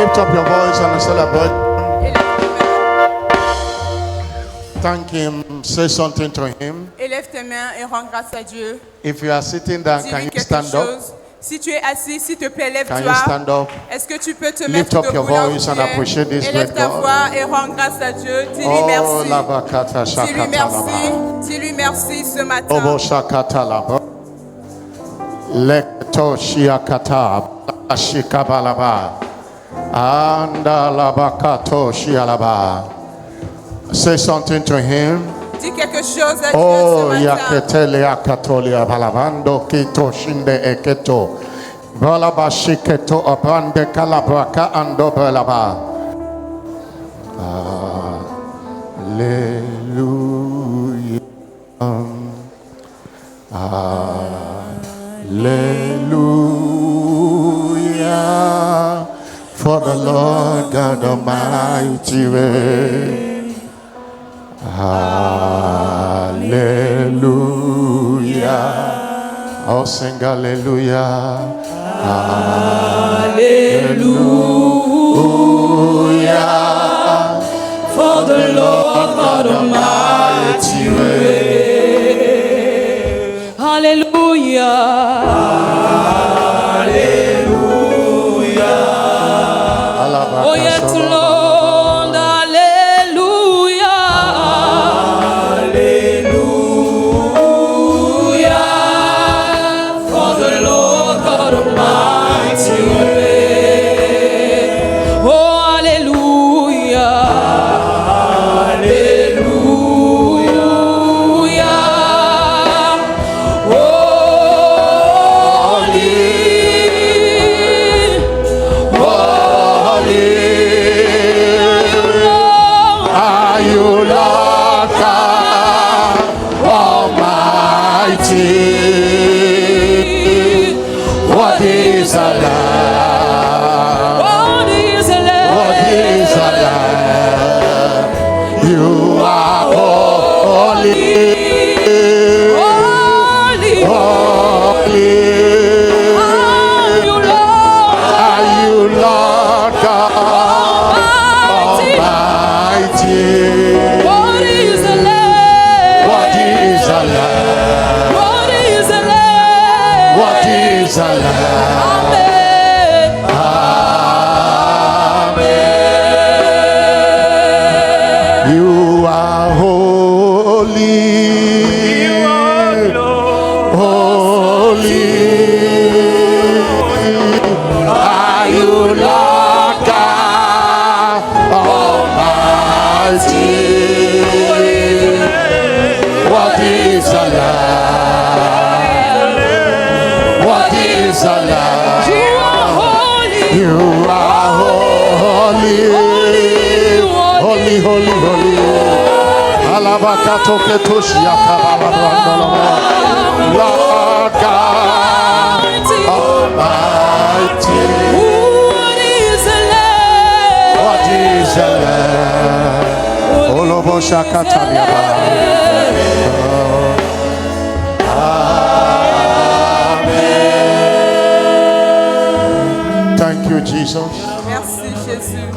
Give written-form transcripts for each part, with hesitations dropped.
Lift up your voice and celebrate. Thank him. Say something to him. Élève tes mains et rends grâce à Dieu. If you are sitting down, can Dis-lui you quelque stand up? chose. Si tu es assis, s'il te plaît, Can you lève-toi. stand up? Est-ce que tu peux te Lift mettre up your debout là où voice tu and es? appreciate this Élève great ta God. voix et rends grâce à Dieu. Dis-lui Oh, merci. la bakata Dis-lui shakata merci. laba. Dis-lui merci ce matin. Obo shakata laba. Lekto shiakata shikabalaba. Anda labakato shialaba. Say something to him. Dis quelque chose à Dieu Oh, ce matin. yaketele akatolia balabando kito shinde eketo. Balaba shiketo abande kalabraka ando balaba. Hallelujah. Hallelujah. For the Lord God Almighty reigns. Hallelujah. Oh, sing hallelujah. Hallelujah. For the Lord God Almighty reigns. Hallelujah. Oh yes, Lord, hallelujah. Hallelujah. For the Lord God Almighty reigns. Oh, hallelujah. Hallelujah. Are you Lord God Almighty? What is a lamb? What is the What is a lamb? You are holy, holy? holy. Are you Lord Are you Lord God Almighty? Almighty? What is the Lamb? What is a lamb? What is the Lamb? What is a lamb? Amen. You are holy, holy. Are you Lord God Almighty? What is a lamb? What is a lamb? You are holy. You are holy, holy, holy, holy. Alabakato ketushia kabalabandalama. Lord God Almighty. What is the Lamb? What is a lamb? Olobo shakataliaba. Amen. Thank you, Jesus. Merci Jésus.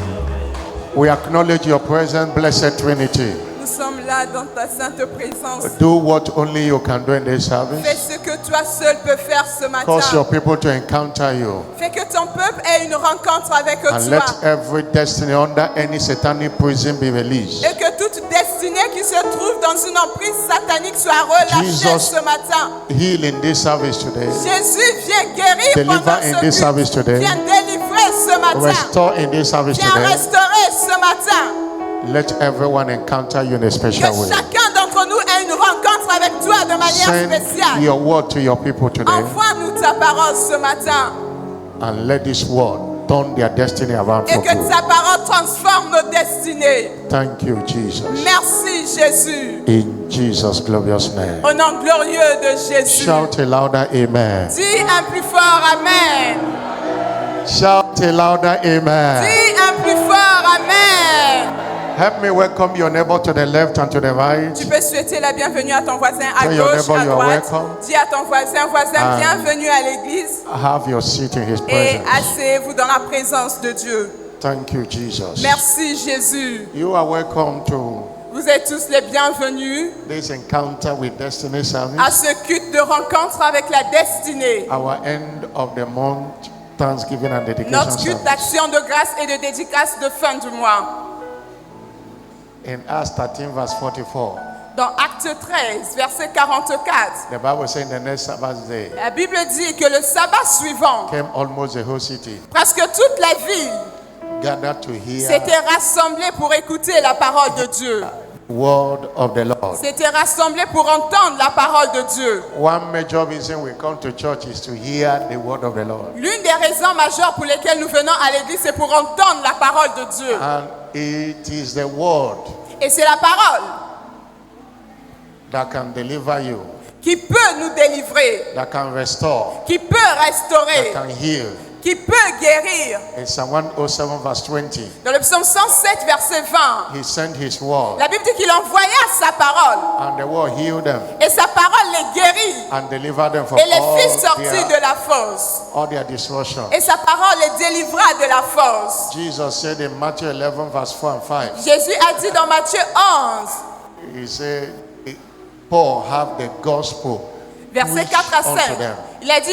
We acknowledge your presence, blessed Trinity. Nous sommes là dans ta sainte présence. Do what only you can do in this Fais service. ce que toi seul peux faire ce Cause your matin. people to encounter you. Fais que ton peuple ait une rencontre avec And toi. let every destiny under any satanic prison be released. Et que toute destinée qui se trouve dans une emprise satanique soit relâchée Jesus, ce matin. Heal in this service today. Jésus, viens guérir Deliver pendant in ce this service culte. today. Viens délivrer ce matin. Restore in this service Viens today. restaurer ce matin. Let everyone encounter you in a Que special way. chacun d'entre nous ait une rencontre avec toi de manière Send spéciale. your word to your people today. Envoie-nous ta parole ce matin. And let this word turn their destiny around Et for que good. ta parole transforme nos destinées. Thank you, Jesus. Merci Jésus. In Jesus' glorious name. Au nom glorieux de Jésus. Shout a louder amen. Dis un plus fort Amen. Shout a louder amen. Dis un plus fort Amen. Help me welcome your neighbor to the left and to the right. Tu peux souhaiter la bienvenue à ton voisin à Tell your gauche, neighbor à you are droite. welcome. Dis à ton voisin, And bienvenue à l'église have your seat in his et presence. asseyez-vous dans la présence de Dieu. Thank you, Jesus. Merci Jésus. You are welcome to Vous êtes tous les bienvenus this encounter with Destiny à service, ce culte de rencontre avec la destinée. our end of the month Thanksgiving and dedication Notre culte service. d'action de grâce et de dédicace de fin du mois. In Acts 13, verse 44, Dans Acte 13, verset 44, the Bible says the next Sabbath day la Bible dit que le sabbat suivant, came almost the whole city presque toute la ville gathered to hear s'était rassemblée pour écouter la parole de Dieu. the word of the Lord. S'était rassemblée pour entendre la parole de Dieu. One major reason we come to church is to hear the word of the Lord. L'une des raisons majeures pour lesquelles nous venons à l'église, c'est pour entendre la parole de Dieu. And it is the word Et c'est la parole that can deliver you, qui peut nous délivrer, that can restore, qui peut that restaurer, can heal. qui peut guérir. In Psalm 107, verse 20, Dans le psaume 107, verset 20, he sent his word, la Bible dit qu'il envoya sa parole and the word healed them et sa parole les guérit and delivered them from et les fit sortir all de la fosse. their destruction. Et sa parole les délivra de la fosse. Jesus said in Matthew 11, verse 4 and 5, Jésus a dit dans Matthieu 11, he said, Paul have the gospel versets preached 4 à 5, unto them. il a dit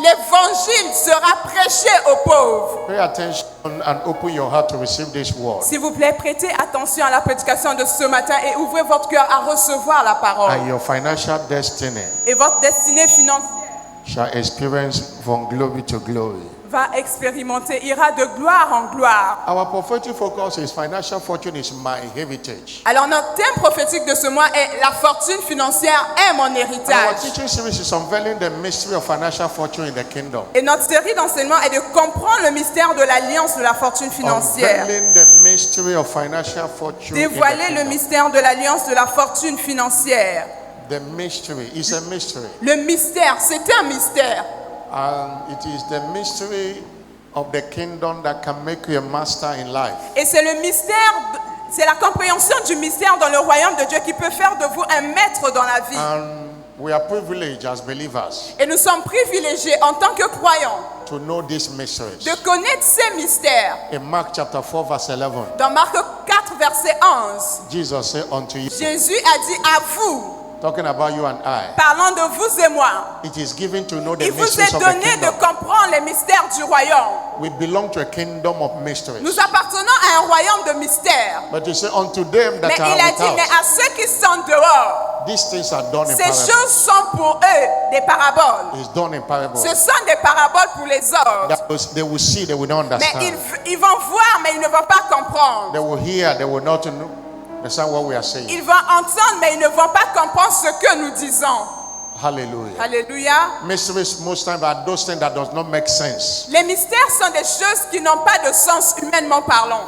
l'évangile sera prêché aux pauvres. Pay attention and open your heart to receive this word. S'il vous plaît, prêtez attention à la prédication de ce matin et ouvrez votre cœur à recevoir la parole. And your financial destiny Et votre destinée financière shall experience from glory to glory. va expérimenter, ira de gloire en gloire. Our prophetic focus is financial fortune is my heritage. Alors notre thème prophétique de ce mois est la fortune financière est mon And our héritage. teaching series is unveiling the mystery of financial fortune in the kingdom. Et notre série d'enseignement est de comprendre le mystère de l'alliance de la fortune financière. Unveiling the mystery of financial fortune Dévoiler in the le kingdom. mystère de l'alliance de la fortune financière. The mystery is a mystery. Le mystère, c'est un mystère. And it is the mystery of the kingdom that can make you a master in life. Et c'est le mystère, c'est la compréhension du mystère dans le royaume de Dieu qui peut faire de vous un maître dans la vie. And we are privileged as believers Et nous sommes privilégiés en tant que croyants to know these mysteries. de connaître ces mystères. In Mark chapter 4 verse 11, Dans Marc 4, verset 11, Jesus said unto you, Jésus a dit à vous, talking about you and I, parlant de vous et moi, it is given to know the il vous mysteries est of the donné de kingdom. comprendre les mystères du royaume. We belong to a kingdom of mysteries. Nous appartenons à un royaume de mystères. But he said, unto them Mais that il a dit, are mais without, à ceux qui sont dehors, these things are done in ces parables. choses sont pour eux des paraboles. It's done in parables. Ce sont des paraboles pour les autres. They will see, they will not Mais understand. ils vont voir, mais ils ne vont pas comprendre. They will hear, they will not understand what we are saying. Ils vont entendre, mais ils ne vont pas comprendre ce que nous disons. Hallelujah. Alléluia. Mysteries most times are those things that does not make sense. Les mystères sont des choses qui n'ont pas de sens humainement parlant.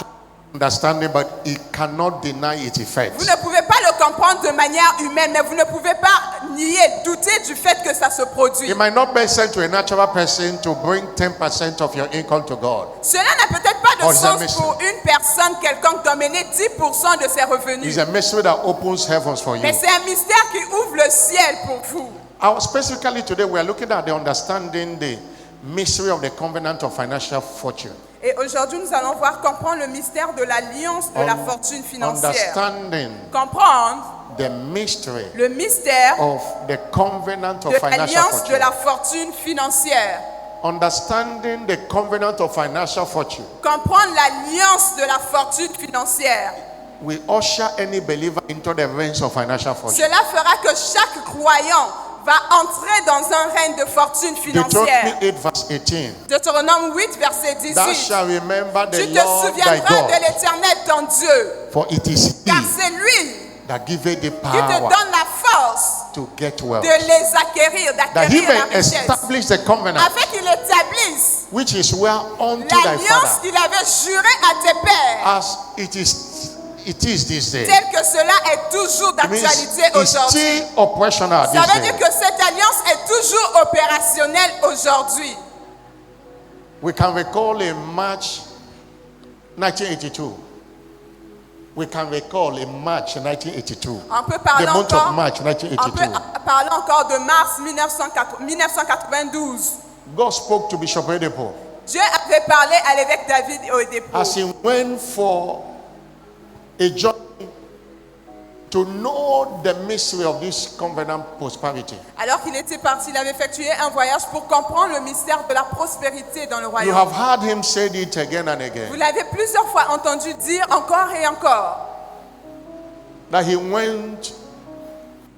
Understanding, but it cannot deny its effect. Vous ne pouvez pas le comprendre de manière humaine, mais vous ne pouvez pas nier, douter du fait que ça se produit. It might not make sense to a natural person to bring 10% of your income to God. Cela n'a peut-être pas Oh, de it's a sens mystery. pour une personne quelconque d'emmener 10% de ses revenus. It's a mystery that opens heavens for you. Mais c'est un mystère qui ouvre le ciel pour vous. Specifically today, we are looking at the understanding the mystery of the covenant of financial fortune. Et aujourd'hui, nous allons voir comprendre le mystère de l'alliance de la fortune financière. Understanding Comprendre the mystery le mystère of the covenant of de financial l'alliance de fortune. la fortune financière. Understanding the covenant of financial fortune Comprendre l'alliance de la fortune financière. will usher any believer into the reigns of financial fortune. Cela fera que chaque croyant va entrer dans un règne de fortune financière. Deuteronomy 8 verse 18. Deutéronome 8, verset Thou 18. shalt remember the Tu te Lord thy souviendras God, de l'Éternel ton Dieu, for it is car he c'est lui that giveth the qui te power donne la force to get wealth, de les acquérir, that he d'acquérir la may richesse, establish the covenant afin qu'il établisse which is well unto thy l'alliance father, qu'il avait jurée à tes pères, as it is this day. tel que cela est toujours It means d'actualité it's aujourd'hui. still operational Ça this veut dire day. que cette alliance est toujours opérationnelle aujourd'hui. We can recall in March 1982. We can recall in March 1982. On peut parler The month encore, of March on peut 1982. parler encore de mars 1992. God spoke to Bishop Oyedepo Dieu avait parlé à l'évêque David au dépôt. as he went for a journey to know the mystery of this covenant prosperity. Alors qu'il était parti, il avait effectué un voyage pour comprendre le mystère de la prospérité dans le You royaume. have heard him say it again and Vous again, l'avez plusieurs fois entendu dire encore et encore. that he went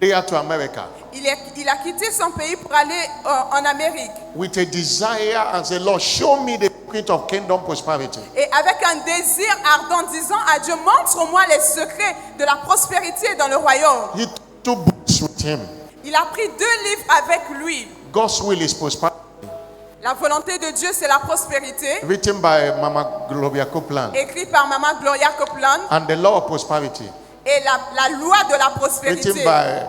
there to America Il a quitté son pays pour aller en Amérique. with a desire and say, Lord, show me the secret of kingdom prosperity. Et avec un désir ardent, disant à Dieu, montre-moi les secrets de la prospérité dans le royaume. He took 2 books with him. Il a pris 2 livres avec lui. God's will is prosperity, La volonté de Dieu, c'est la prospérité, written by Mama Gloria Copeland, écrit par Maman Gloria Copeland, and the law of prosperity, et la loi de la written prospérité, by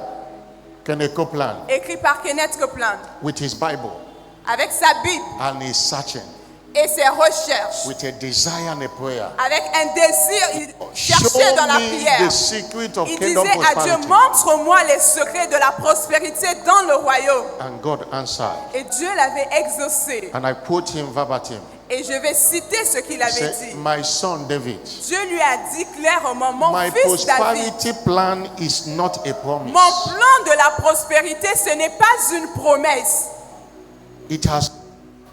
Kenneth Copeland, écrit par Kenneth Copeland, with his Bible, avec sa Bible and he's searching et ses recherches. with a desire and a prayer. Avec un désir, il Show cherchait dans la me prière. the secret of Il kingdom disait à Dieu, prosperity. montre-moi les secrets de la prospérité dans le royaume. And God answered. Et Dieu l'avait exaucé. And I quote him verbatim. Et je vais citer ce qu'il avait Say, dit. my son David, Dieu lui a dit clairement, mon my fils David, prosperity plan is not a promise. mon plan de la prospérité, ce n'est pas une promesse. It has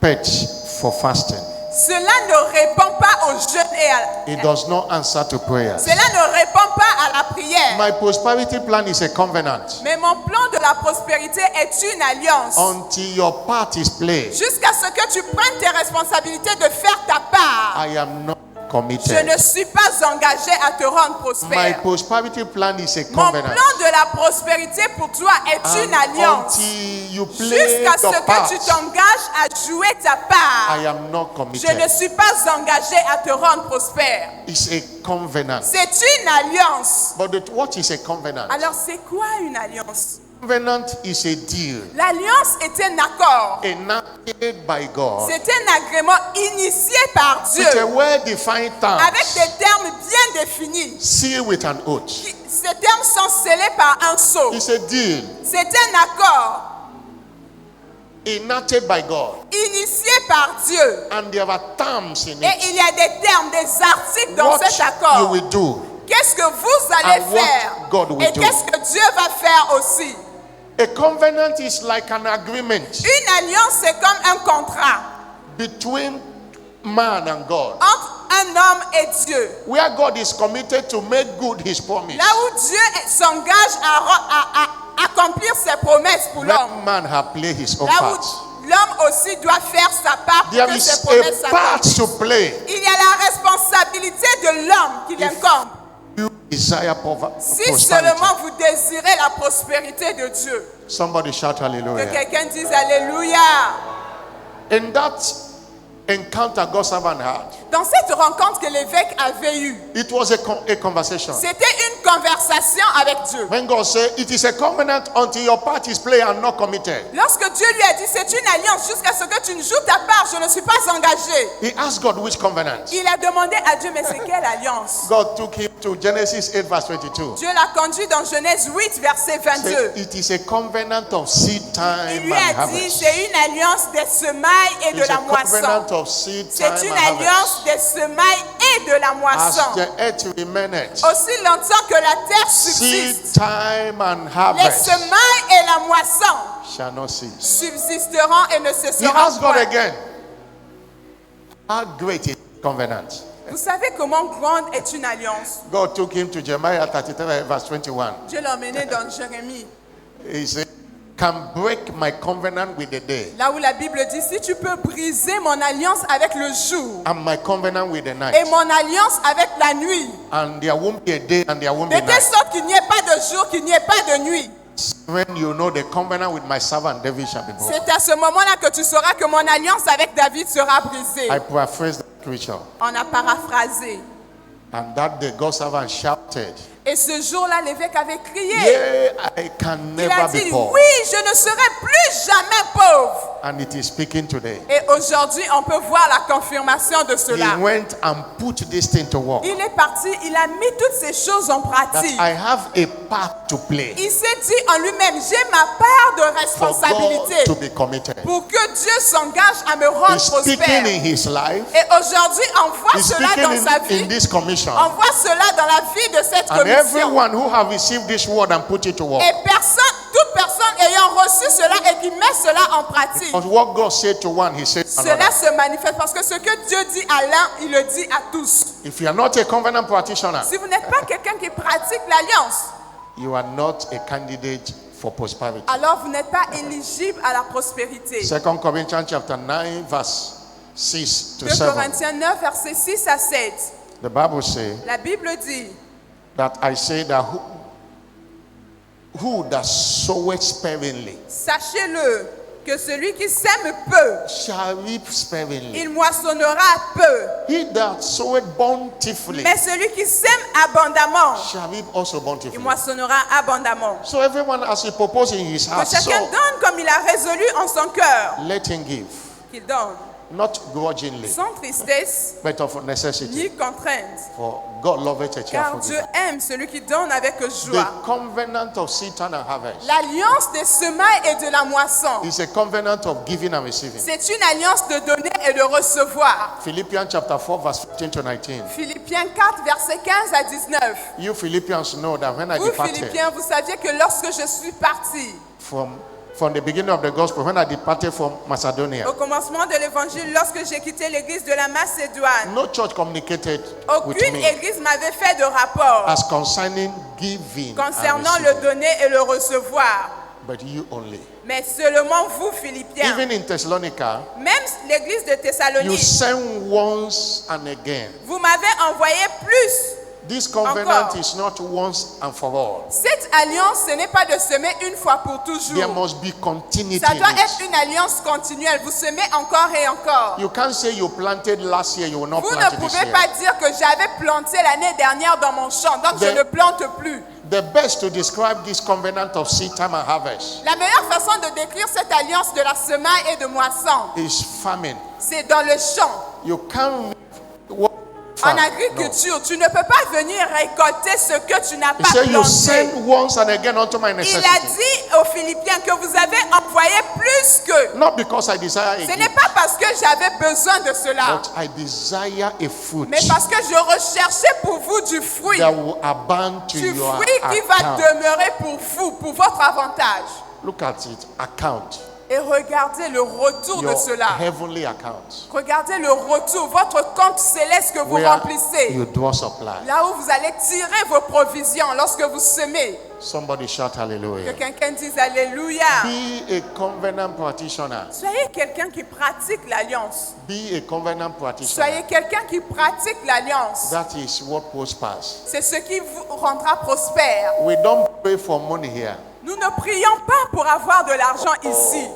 purpose for fasting. Cela ne répond pas au jeûne et It does not answer to prayers. cela ne répond pas à la prière. My prosperity plan is a covenant. Mais mon plan de la prospérité est une alliance. Until your part is played, Jusqu'à ce que tu prennes tes responsabilités de faire ta part. I am not Je committed. ne suis pas engagé à te rendre My prospère. prosperity plan is a Mon covenant. plan de la prospérité pour toi est une alliance. Until you play Jusqu'à ce your que part, tu t'engages à jouer ta part. I am not Je ne committed. suis pas engagé à te rendre prospère. It's a covenant. C'est une alliance. What is a covenant? Alors c'est quoi une alliance? Covenant is a deal L'alliance est un accord. enacted by God C'est un agrément initié par Dieu. with a well-defined Avec terms, des termes bien définis. sealed with an oath. Ces termes sont scellés par un sceau. It's a deal C'est un accord enacted by God, initié par Dieu. and there are terms in Et it. il y a des termes, des articles dans What cet you accord. will do. Qu'est-ce que vous allez And what faire? God will Et do. qu'est-ce que Dieu va faire aussi? A covenant is like an agreement Une alliance, c'est comme un contrat between man and God, entre un homme et Dieu. where God is committed to make good his promise. Là où Dieu s'engage à accomplir ses promesses pour l'homme. When man has played his own Là part, où l'homme aussi doit faire sa part pour there que is ses promesses a part s'accomplissent. to play. Il y a la responsabilité de l'homme qui l'incombe. You desire Si prosperity. seulement vous désirez la prospérité de Dieu. Somebody shout Que hallelujah. quelqu'un dise Alléluia. In that encounter God servant had, Dans cette rencontre que l'évêque avait eue, it was a conversation. c'était une conversation avec Dieu. When God said, it is a covenant until your part is played and not committed. Lorsque Dieu lui a dit c'est une alliance jusqu'à ce que tu ne joues ta part, je ne suis pas engagé. He asked God which covenant. Il a demandé à Dieu mais c'est quelle alliance? God took him to Genesis 8 verse 22. Dieu l'a conduit dans Genèse 8 verset 22. Said, it is a covenant of seed Il time lui and a dit harvest. c'est une alliance des semailles et de It's la a moisson. covenant of seed time C'est une and harvest. alliance des semailles et de la As moisson. the earth remaineth, Aussi longtemps que la terre seed subsiste, time and les harvest semailles et la moisson shall not cease. subsisteront et ne He cesseront asked God point. again, how great is covenant? Vous savez comment grande est une alliance? God took him to Jeremiah 33 verse 21. Dieu l'a emmené dans Jérémie, He said, can break my covenant with the day là où la Bible dit si tu peux briser mon alliance avec le jour and my covenant with the et night. mon alliance avec la nuit, And there won't be a day and there won't de be telle night. sorte qu'il n'y ait pas de jour, qu'il n'y ait pas de nuit. When you know the covenant with my servant David shall be broken. C'est à ce moment-là que tu sauras que mon alliance avec David sera brisée. I paraphrase the scripture. On a paraphrasé. And that day God's servant shouted, Et ce jour-là, l'évêque avait crié. yeah, I can Il a never dit, be poor. oui, je ne serai plus jamais pauvre. And it is speaking today. Et aujourd'hui, on peut voir la confirmation de He cela. went and put this thing to work. Il est parti, il a mis toutes ces choses en That pratique. I have a part to play Il s'est dit en lui-même, j'ai ma part de for God responsabilité to be committed. pour que Dieu s'engage à me rendre He's speaking prospère. in his life. Et aujourd'hui, on voit He's cela speaking dans sa in vie. this commission. On voit cela dans la vie de cette And commission. everyone who have received this word and put it to work. Et toute personne ayant reçu cela et qui met cela en pratique, Because what God said to one, he said to cela another. se manifeste parce que ce que Dieu dit à l'un, il le dit à tous. If you are not a covenant practitioner, Si vous n'êtes pas quelqu'un qui pratique l'alliance, you are not a candidate for prosperity. alors vous n'êtes pas éligible à la prospérité. 2 Corinthians chapter 9, verse 6 to 2 7. Corinthiens 9, versets 6 à 7. The Bible says La Bible dit, that I say that who that soweth sparingly sachez-le, que celui qui sème peu, shall reap sparingly. il moissonnera peu. He that soweth bountifully Mais celui qui sème abondamment, shall reap also il bountifully. moissonnera abondamment. So everyone, as he proposes in his Que heart, chacun so donne comme il a résolu en son cœur, let him give, qu'il donne, not grudgingly, sans tristesse but of necessity. ni contrainte. For God loveth a Car cheerful Dieu giver. aime celui qui donne avec The joie. covenant of seed and harvest L'alliance des semailles et de la moisson, is a covenant of giving and receiving. c'est une alliance de donner et de recevoir. Philippians chapter 4, verse 15 to 19. Philippiens 4, versets 15 à 19. You Philippians know that when I Vous, departed Philippiens, vous saviez que lorsque je suis parti, from the beginning of the gospel, when I departed from Macedonia, au commencement de l'évangile, lorsque j'ai quitté l'église de la Macédoine, no church communicated with aucune me église m'avait fait de rapport as concerning giving and concernant le receiving, donner et le recevoir. but you only. Mais seulement vous, Philippiens, Even in Thessalonica, même l'église de you Thessalonique, send once and again. vous m'avez envoyé plus. This covenant Encore. is not once and for all. Cette alliance, ce n'est pas de semer une fois pour There toujours. must be continuity Ça in doit it. être une alliance continuelle. Vous semez encore et encore. You can't say you planted last year, you will not Vous plant ne it this pouvez year. pas dire que j'avais planté l'année dernière dans mon champ, donc je The- ne plante plus. The best to describe this covenant of seed time and harvest La meilleure façon de décrire cette alliance de la semaille et de moisson, is famine. c'est dans le champ. You can't work En farm. No. agriculture, tu ne peux pas venir récolter ce que tu n'as He pas said, you planté. send once and again unto my Il a necessity. dit aux Philippiens que vous avez envoyé plus que. Not because I desire a Ce n'est gift, pas parce que j'avais besoin de cela, but I desire a fruit mais parce que je recherchais pour vous du fruit. that will abound to Du your fruit qui va account. demeurer pour vous, pour votre avantage. Look at it, account. Et regardez le retour de Your cela. heavenly account. Regardez le retour, votre compte céleste que vous Where remplissez. you draw supply. Là où vous allez tirer vos provisions lorsque vous semez. Somebody shout Que hallelujah. quelqu'un dise Alléluia. Be a covenant practitioner. Soyez quelqu'un qui pratique l'alliance. Be a covenant practitioner. Soyez quelqu'un qui pratique l'alliance. That is what prospers. C'est ce qui vous rendra prospère. We don't pray for money here. Nous ne prions pas pour avoir de l'argent ici.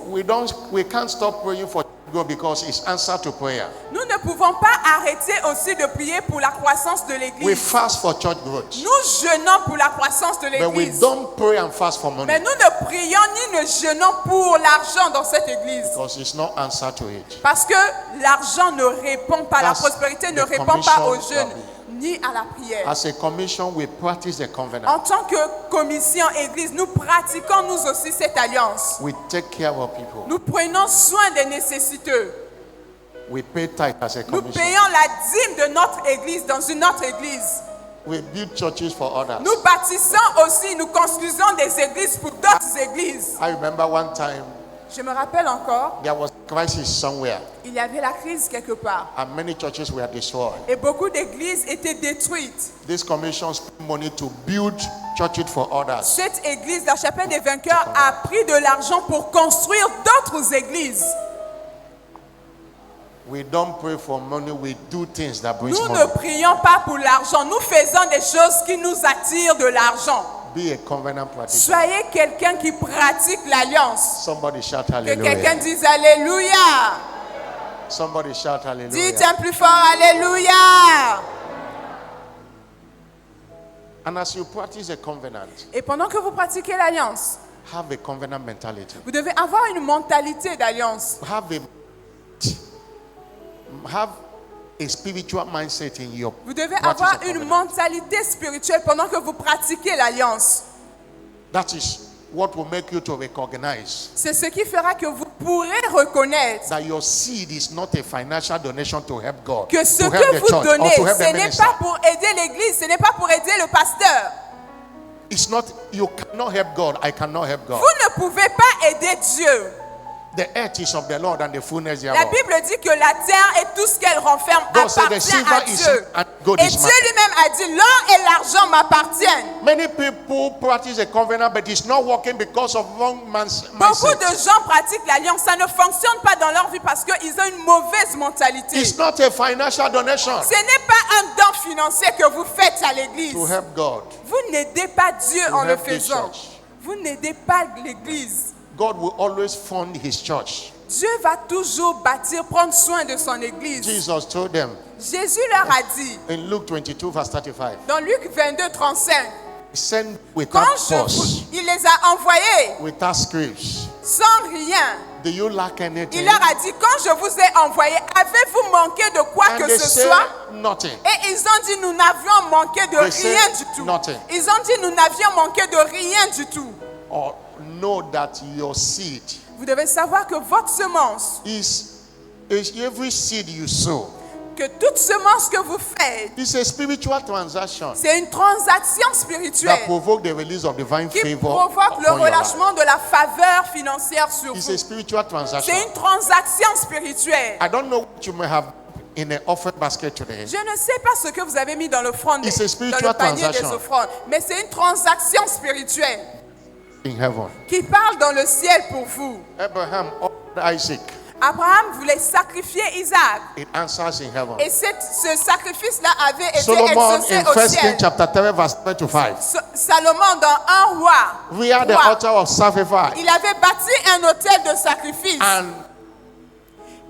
We can't stop praying for God because it's answer to prayer. Nous ne pouvons pas arrêter aussi de prier pour la croissance de We l'Église. fast for church growth. Nous jeûnons pour la croissance de But we l'Église. don't pray and fast for Mais money nous ne prions ni ne jeûnons pour l'argent dans cette Église. because it's no answer to it. Parce que l'argent ne répond pas, la That's prospérité ne the répond pas au commission jeûne, of it. ni à la prière. As a commission, we practice the covenant. En tant que commission Église, nous pratiquons nous aussi cette alliance. We take care of people. Nous prenons soin des nécessiteux. We pay tithe as a Nous commission. payons la dîme de notre Église dans une autre Église. We build churches for others. Nous bâtissons aussi, nous construisons des églises pour d'autres églises. I remember one time Je me rappelle encore, there was a crisis somewhere il y avait la crise quelque part. and many churches were destroyed. Et beaucoup d'églises étaient détruites. This commission spent money to build churches for others. Cette église, la chapelle des vainqueurs, a pris de l'argent pour construire d'autres églises. We don't pray for money, we do things that bring Nous ne money. prions pas pour l'argent, nous faisons des choses qui nous attirent de l'argent. Be a covenant practitioner. Soyez quelqu'un qui pratique l'alliance. Somebody shout Que quelqu'un hallelujah. dise Alléluia. Somebody shout hallelujah. Dites un plus fort Alléluia. And as you practice a covenant, Et pendant que vous pratiquez l'alliance, have a covenant mentality. Vous devez avoir une mentalité d'alliance. Have a spiritual mindset in your Vous devez practice avoir of une covenant. mentalité spirituelle pendant que vous pratiquez l'alliance. That is what will make you to recognize C'est ce qui fera que vous pourrez reconnaître that your seed is not a financial donation to help God, que ce to help que the vous church, donnez, or to help the ce n'est minister. pas pour aider l'église, ce n'est pas pour aider le pasteur. It's not, you cannot help God. I cannot help God. Vous ne pouvez pas aider Dieu. The earth is of the Lord and the fullness La thereof. Bible dit que la terre et tout ce qu'elle renferme God said the appartient silver à is Dieu. and gold Et is Dieu mine. lui-même a dit, l'or et l'argent m'appartiennent. Many people practice a covenant, but it's not working because of wrong man's Beaucoup mindset. de gens pratiquent l'alliance, ça ne fonctionne pas dans leur vie parce qu'ils ont une mauvaise mentalité. It's not a financial donation Ce n'est pas un don financier que vous faites à l'église. to help God. Vous n'aidez pas Dieu To en le help this faisant. church. Vous n'aidez pas l'église. God will always fund his church. Dieu va toujours bâtir, prendre soin de son église. Jesus told them Jésus leur a dit, in Luke 22 verse 35, dans Luc 22, 35, send without quand force, il les a envoyés without scripts. sans rien, Do you lack anything? il leur a dit, quand je vous ai envoyés, avez-vous manqué de quoi And que they ce say soit? nothing. Et ils ont dit, nous n'avions manqué de They say rien du tout. nothing. Ils ont dit, nous n'avions manqué de rien du tout. Or know that your seed Vous devez savoir que votre semence, is every seed you sow. que toute semence que vous faites, It's a spiritual transaction c'est une transaction that spirituelle provoke the release of divine qui favor provoque le upon your life. relâchement de la faveur financière sur It's vous. a spiritual transaction. C'est une transaction spirituelle. I don't know what you may have in the offering basket today. Je ne sais pas ce que vous avez mis dans l'offrande, It's a dans spiritual le panier des transaction. offrandes, mais c'est une transaction spirituelle In heaven, qui parle dans le ciel pour vous. Abraham offered Isaac. Abraham voulait sacrifier Isaac. It answers in heaven. Et ce sacrifice-là avait été Solomon exaucé in au 1 ciel. Kings chapter 3 verse 25. Salomon dans un roi, We are the altar of sacrifice. il avait bâti un autel de sacrifice. And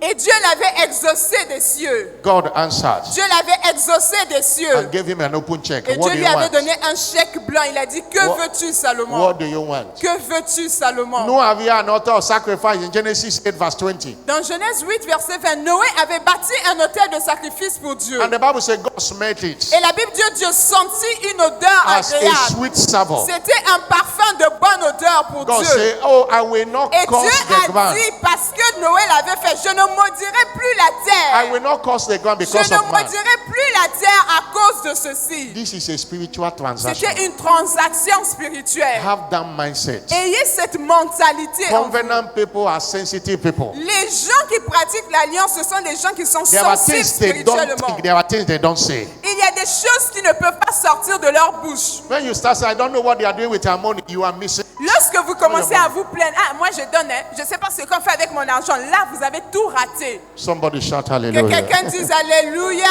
Et Dieu l'avait exaucé des cieux. God answered Dieu l'avait exaucé des cieux. and gave him an open check. Et What Dieu do lui you avait want? donné un chèque blanc. Il a dit, que What- veux-tu, Salomon? What do you want? Que veux-tu, Salomon? Noah avait an altar of sacrifice in Genesis 8 verse 20. Dans Genèse 8, verset 20, Noé avait bâti un autel de sacrifice pour Dieu. And the Bible says God smelt it Et la Bible dit, Dieu sentit une odeur as a agréable. sweet savour. C'était un parfum de bonne odeur pour God Dieu. said, oh, I will not Et curse Dieu the a ground. dit, parce que Noé l'avait fait, je ne maudirai plus la I terre. will not curse the ground Je because ne of man. maudirai plus la terre à cause de ceci. This is a spiritual transaction. C'était une transaction spirituelle. Have that mindset. Ayez cette mentalité en vous. Covenant people are sensitive people. Les gens qui pratiquent l'alliance, ce sont des gens qui sont There are sensibles things they don't spirituellement. think. There are things they don't say. Il y a des choses qui ne peuvent pas sortir de leur bouche. When you start saying, I don't know what they are doing with your money, you are missing. Lorsque vous commencez à vous plaindre, ah, moi je donne, hein, je ne sais pas ce qu'on fait avec mon argent. Là, vous avez tout raté. Somebody shout Que hallelujah. quelqu'un dise Alléluia.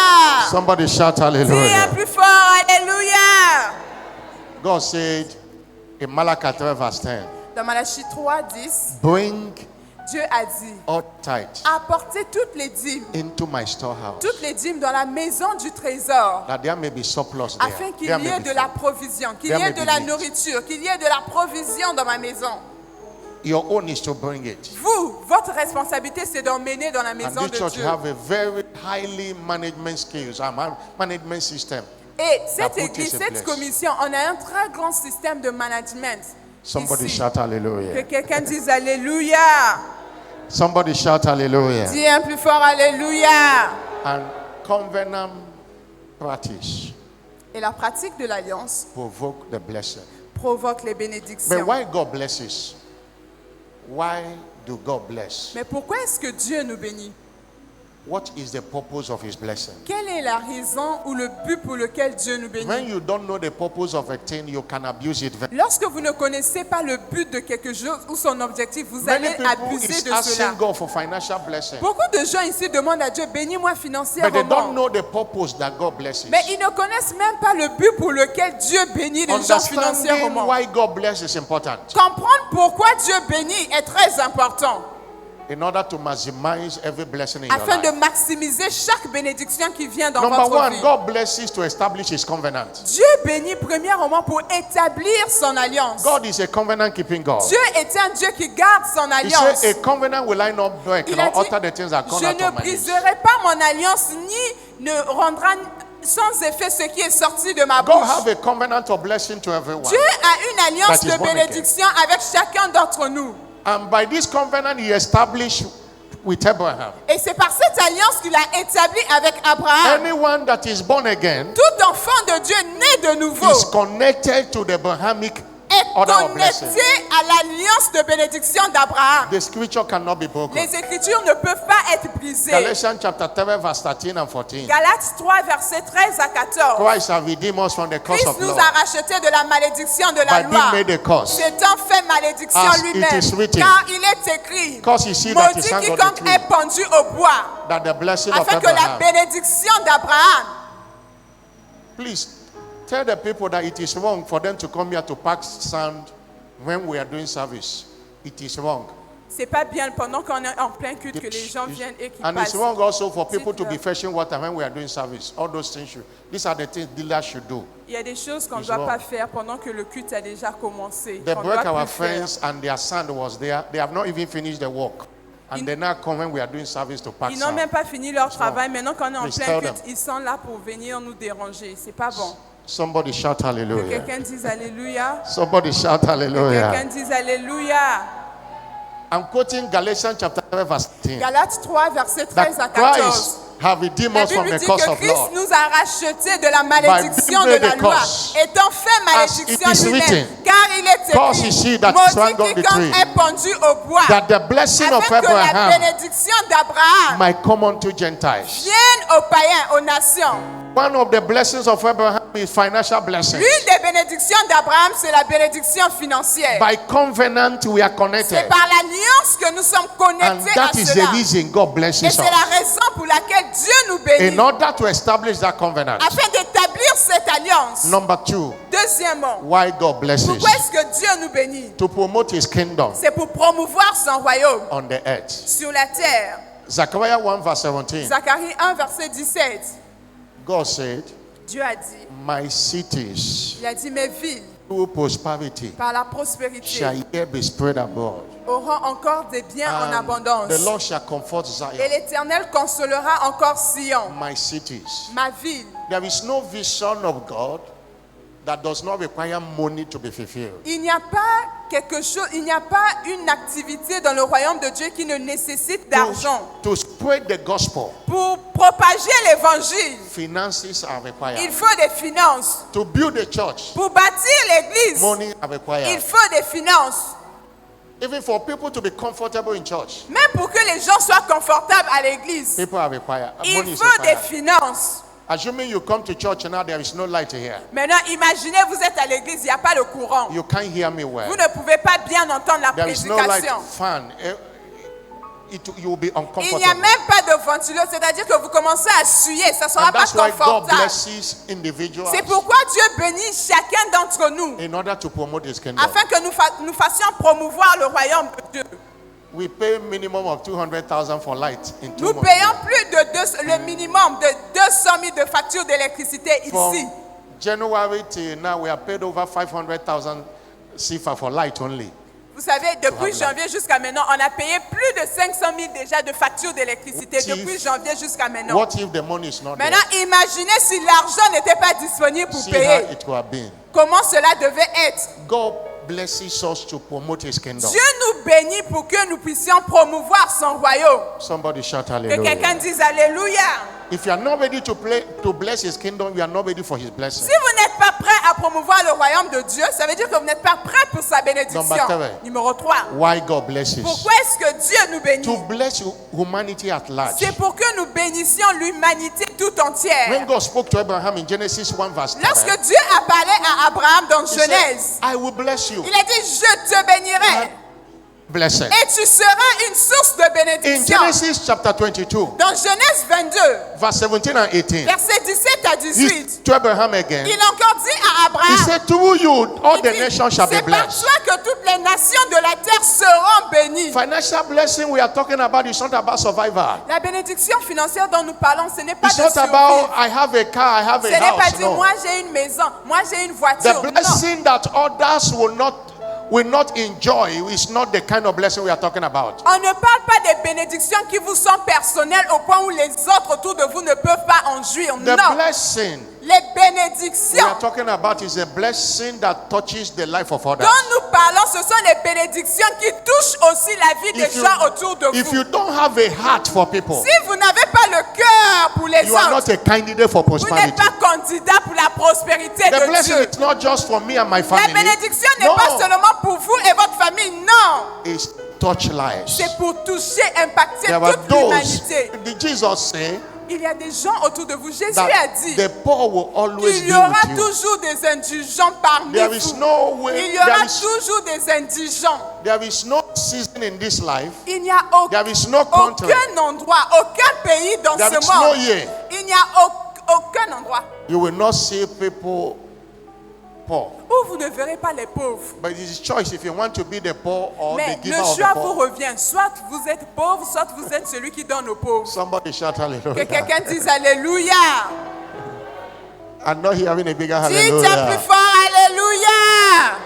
Somebody shout Dis un hallelujah. plus fort, Alléluia. God said in Malachi 3 verse 10, Dans Malachie 3, 10, bring Dieu a dit, all tithes apportez toutes les dîmes, into my storehouse, toutes les dîmes dans la maison du trésor, that there may be surplus there. afin qu'il There y may ait be de la food. provision, qu'il y There ait may de be la meat. nourriture, qu'il y ait de la provision dans ma maison. Your own is to bring it. Vous, votre responsabilité, c'est d'emmener dans la And maison this de church Dieu. have a very highly management skills, management system. Et cette put église, this in cette place. commission, on a un très grand système de management. Somebody ici. shout Que hallelujah. quelqu'un dise Alléluia. Somebody shout hallelujah. Dis un plus fort Alléluia. And covenant practice Et la pratique de l'alliance provoke the blessing. provoque les But bénédictions. why God blesses? Why do God bless? Mais pourquoi est-ce que Dieu nous bénit? What is the purpose of his blessing? Quelle est la raison ou le but pour lequel Dieu nous bénit? When you don't know the purpose of a thing, you can abuse it. Lorsque vous ne connaissez pas le but de quelque chose ou son objectif, vous Many allez people abuser is de cela. asking God for financial blessing, Beaucoup de gens ici demandent à Dieu, bénis-moi but they financièrement. don't know the purpose that God blesses. Mais ils ne connaissent même pas le but pour lequel Dieu bénit les gens Understanding financièrement. why God blesses is important. Comprendre pourquoi Dieu bénit est très important. in order to maximize every blessing in your afin de life. maximiser chaque bénédiction qui vient dans Number votre one, vie. God blesses to establish his covenant. Dieu bénit premièrement pour établir son alliance. God is a covenant keeping God. Dieu est un Dieu qui garde son He alliance. said, a covenant will I not break, Il nor a dit, alter the things that come je out ne of my lips. briserai pas mon alliance ni ne rendra sans effet ce qui est sorti de ma God bouche. have a covenant of blessing to everyone. Dieu a une alliance that is de born bénédiction avec chacun d'entre nous. And by this covenant he established with Abraham. Et c'est par cette alliance qu'il a établie avec Abraham. Anyone that is born again Tout enfant de Dieu né de nouveau is connected to the Abrahamic est order of blessing. connecté à l'alliance de bénédiction d'Abraham. The scripture cannot be broken. Les Écritures ne peuvent pas être brisées. Galatians chapter 3 verse 13 and 14. Galates 3, versets 13 à 14. Christ has redeemed us from the curse Christ of nous law a rachetés de la malédiction de la by loi. being made a curse. C'est un fait malédiction As it lui-même. is written. Car il est écrit, Because he see that his maudit son got the quiconque tree, est pendu au bois, that the blessing of afin que la Abraham. bénédiction d'Abraham. Please tell the people that it is wrong for them to come here to pack sand when we are doing service. It is wrong. C'est pas bien pendant qu'on est en plein culte que les gens viennent et qui And it's passent. wrong also for people to be Dites-leur. fetching water when we are doing service. All those things, these are the things dealers should do. Il y a des choses qu'on ne It's doit wrong. pas faire pendant que le culte a déjà commencé. The qu'on break doit our plus faire. friends and their sand was there. They have not even finished the work. And they now come when we are doing service to pack Ils n'ont sand. même pas fini leur travail. Maintenant qu'on est en Please plein tell culte, them. ils sont là pour venir nous déranger. C'est pas bon. Somebody shout Que hallelujah. quelqu'un dise Alléluia. Somebody shout Que hallelujah. quelqu'un dise Alléluia. I'm quoting Galatians chapter 3 verse 13. Galates 3, versets 13 à That 14. Christ have redeemed La us from Bible the dit curse que of Christ law. nous a rachetés de la malédiction By de being la made a loi, curse. étant fait malédiction As it is lui-même, written. car il est Because he écrit, see that his son got maudit the quiconque tree. est pendu au bois, That the blessing of afin que la Abraham bénédiction d'Abraham might come unto Gentiles. vienne aux païens, aux nations. One of the blessings of Abraham is financial blessings. L'une des bénédictions d'Abraham, c'est la bénédiction financière. By covenant, we are C'est connected. par l'alliance que nous sommes And connectés à that is the cela. reason God blesses Et us. c'est la raison pour laquelle Dieu nous bénit, In order to establish that covenant. afin d'établir cette alliance. Number two, Deuxièmement, why God blesses. pourquoi est-ce que Dieu nous bénit? To promote his kingdom C'est pour promouvoir son royaume on the earth. sur la terre. Zechariah 1 verse 17. Zacharie 1, verset 17. God said, Dieu a dit, my cities il a dit, mes villes, through prosperity par la prospérité, shall yet be spread abroad. auront encore des biens en And abondance. the Lord shall comfort Et Zion, l'Éternel consolera encore Sion, my cities. ma ville. There is no vision of God that does not require money to be fulfilled. Il n'y a pas quelque chose, il n'y a pas une activité dans le royaume de Dieu qui ne nécessite d'argent. To spread the gospel, Pour propager l'évangile, finances are il required. faut des finances. To build a church, Pour bâtir l'église, money are il required. faut des finances. Even for people to be comfortable in church, Même pour que les gens soient confortables à l'église, people are required. Money il is faut des required. finances. Assuming you come to church and now there is no light here, Maintenant, imaginez, vous êtes à l'église, il n'y a pas de courant. you can't hear me Vous well. ne pouvez pas bien entendre la There is no light prédication. fan. You will be Il n'y a uncomfortable. même pas de ventilo, c'est-à-dire que vous commencez à suer, ça ne sera And pas that's why God confortable. blesses individuals C'est pourquoi Dieu bénit chacun d'entre nous, in order to promote His kingdom. afin que nous fassions promouvoir le royaume de Dieu. We pay minimum of 200,000 for light in 2 Nous months. payons le minimum de 200 000 de factures d'électricité From ici. January till now, we have paid over 500,000 CFA for light only. Vous savez, depuis Voilà. janvier jusqu'à maintenant, on a payé plus de 500 000 déjà de factures d'électricité What if- depuis janvier jusqu'à maintenant. What if the money is not Maintenant, imaginez si l'argent n'était pas disponible there? pour See payer. how it would have been. Comment cela devait être? God blesses us to promote His kingdom. Dieu nous bénit pour que nous puissions promouvoir son royaume. Somebody shout Que quelqu'un hallelujah. dise Alléluia. If you are not ready to bless His kingdom, you are not ready for His blessing. Si vous n'êtes pas prêt à promouvoir le royaume de Dieu, ça veut dire que vous n'êtes pas prêt pour sa bénédiction. Number 3. Numéro 3. Why God blesses? Pourquoi est-ce que Dieu nous bénit? To bless humanity at large. C'est pour que nous bénissions l'humanité tout When entière. God spoke to Abraham in Genesis 1 verse 7, Lorsque Dieu a parlé à Abraham dans He said, Genèse, I will bless you. il a dit, je te bénirai Blessed. et tu seras une source de In bénédiction. Genesis chapter 22, Dans Genèse 22, verse 17 and 18, versets 17 à he 18, to Abraham again, il a encore dit à Abraham. He said, through you, all Il the dit, nations shall be c'est par blessed. toi que toutes les nations de la terre seront bénies. Financial blessing we are talking about is not about survival. La bénédiction financière dont nous parlons, ce n'est pas It's de not about survie. I have a car, I have Ce a n'est pas house. dire No. moi j'ai une maison, moi j'ai une voiture. The Non. blessing that others will not enjoy is not the kind of blessing we are talking about. On ne parle pas des bénédictions qui vous sont personnelles au point où les autres autour de vous ne peuvent pas en jouir. The Non. blessing Les we bénédictions are talking about is a blessing that touches the life of others. dont nous parlons, ce sont les bénédictions qui touchent aussi la vie des gens autour de If vous. you don't have a heart for people, Si vous n'avez pas le cœur pour les you are autres, not a candidate for vous n'êtes prosperity. pas candidat pour la prospérité The de blessing Dieu. is not just for me and my La family. bénédiction n'est No. pas seulement pour vous et votre famille, non. It's touch lives. C'est pour toucher, impacter There were toute those. l'humanité. Did Jesus say Il y a des gens autour de vous. Jésus that a dit the poor will always qu'il be y aura with you? toujours des indigents parmi There is vous. no way. Il y aura toujours des indigents. There is no season in this life. Il n'y a There is no country. aucun endroit, aucun pays dans There is ce no monde. year. Il n'y a aucun endroit You will not see people poor. où vous ne verrez pas les pauvres. But it is choice if you want to be the poor or Mais the giver le of the choix vous poor. revient. Soit vous êtes pauvre, soit vous êtes celui qui donne aux pauvres. Somebody shout Que hallelujah. quelqu'un dise Alléluia. I'm not hearing a bigger Dites un plus hallelujah. fort Alléluia.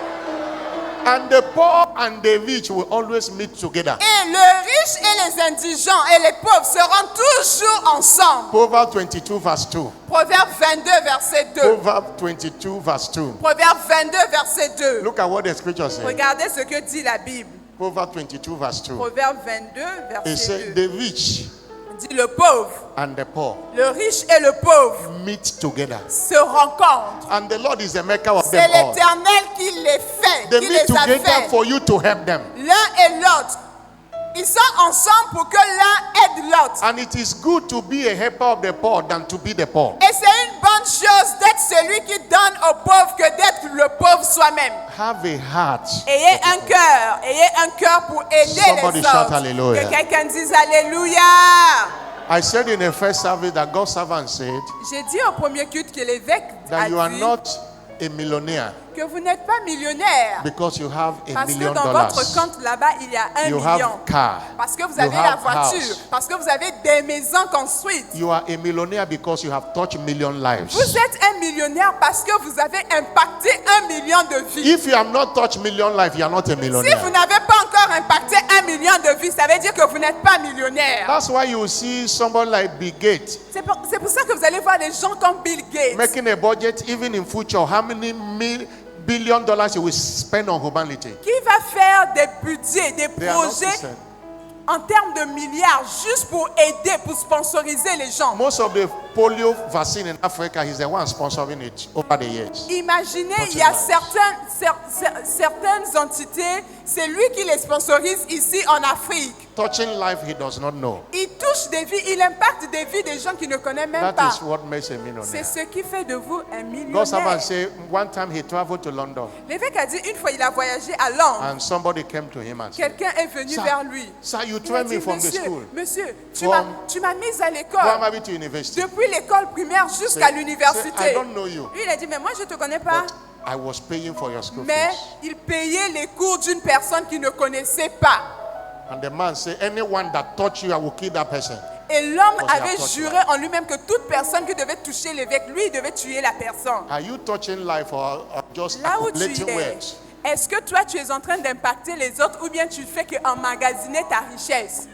And the poor and the rich will always meet together. Et le riche et les indigents et les pauvres seront toujours ensemble. Proverbs 22 verse 2. Proverbe 22, verset 2. Proverbs 22 verse 2. Proverbe 22, verset 2. Look at what the scripture says. Regardez ce que dit la Bible. Proverbs 22 verse 2. Proverbe 22, It verset says 2. the rich Dit le pauvre, and the poor le riche et le pauvre meet together. se rencontrent. And the Lord is the maker of C'est them all. l'Éternel qui les fait, They qui meet les a together fait. for you to help them. L'un et l'autre. Ils sont ensemble pour que l'un aide l'autre. And it is good to be a helper of the poor than to be the poor. Et c'est une bonne chose d'être celui qui donne aux pauvres que d'être le pauvre soi-même. Have a heart. Ayez un cœur pour aider Somebody les shout autres. hallelujah. Que quelqu'un dise Alléluia. I said in the first service that God's servant said J'ai dit au premier culte que l'évêque that a you are dit not a millionaire que vous n'êtes pas millionnaire. because you have $1 Parce que million. dans votre compte là-bas, il y a 1 You million. have car. Parce que vous You avez la have voiture. house. Parce que vous avez des maisons construites. You are a millionaire because you have touched million lives. Vous êtes un millionnaire parce que vous avez impacté 1 million de vies. If you have not touched million lives, you are not a Si vous millionaire. n'avez pas encore impacté 1 million de vies, ça veut dire que vous n'êtes pas millionnaire. That's why you see somebody like Bill Gates C'est pour ça que vous allez voir des gens comme Bill Gates making a budget even in future. How many billion dollars you will spend on humanity? qui va faire des budgets, des They are not projets Christian. en termes de milliards juste pour aider, pour sponsoriser les gens. Most of the polio vaccine in Africa, he's the one sponsoring it over the years. Imaginez, il y a Touching certaines entités, c'est lui qui les sponsorise ici en Afrique. Touching life, he does not know. Il touche des vies, il impacte des vies des gens qui ne connaissent même That pas. is what makes a C'est millionaire. ce qui fait de vous un God servant millionnaire. say one time he traveled to London L'évêque a dit une fois il a voyagé à Londres, and somebody came to him and said, quelqu'un est venu Sir, vers lui. Sir, you Il a trained dit, me from the school. monsieur, From tu m'as mise à l'école, primary to university. depuis l'école primaire jusqu'à Say, I l'université. don't know you, Lui, il a dit, mais moi, je ne te connais pas. but I was paying for your school Mais fees. il payait les cours d'une personne qu'il ne connaissait pas. And the man said, anyone that touch you, I will kill that person. Et l'homme Because he avait has touched juré en lui-même que toute personne qui devait toucher l'évêque, lui, il devait tuer la personne. Are you touching life or just Là où tu accumulating es, wealth? est-ce que toi, tu es en train d'impacter les autres ou bien tu fais qu'emmagasiner ta richesse?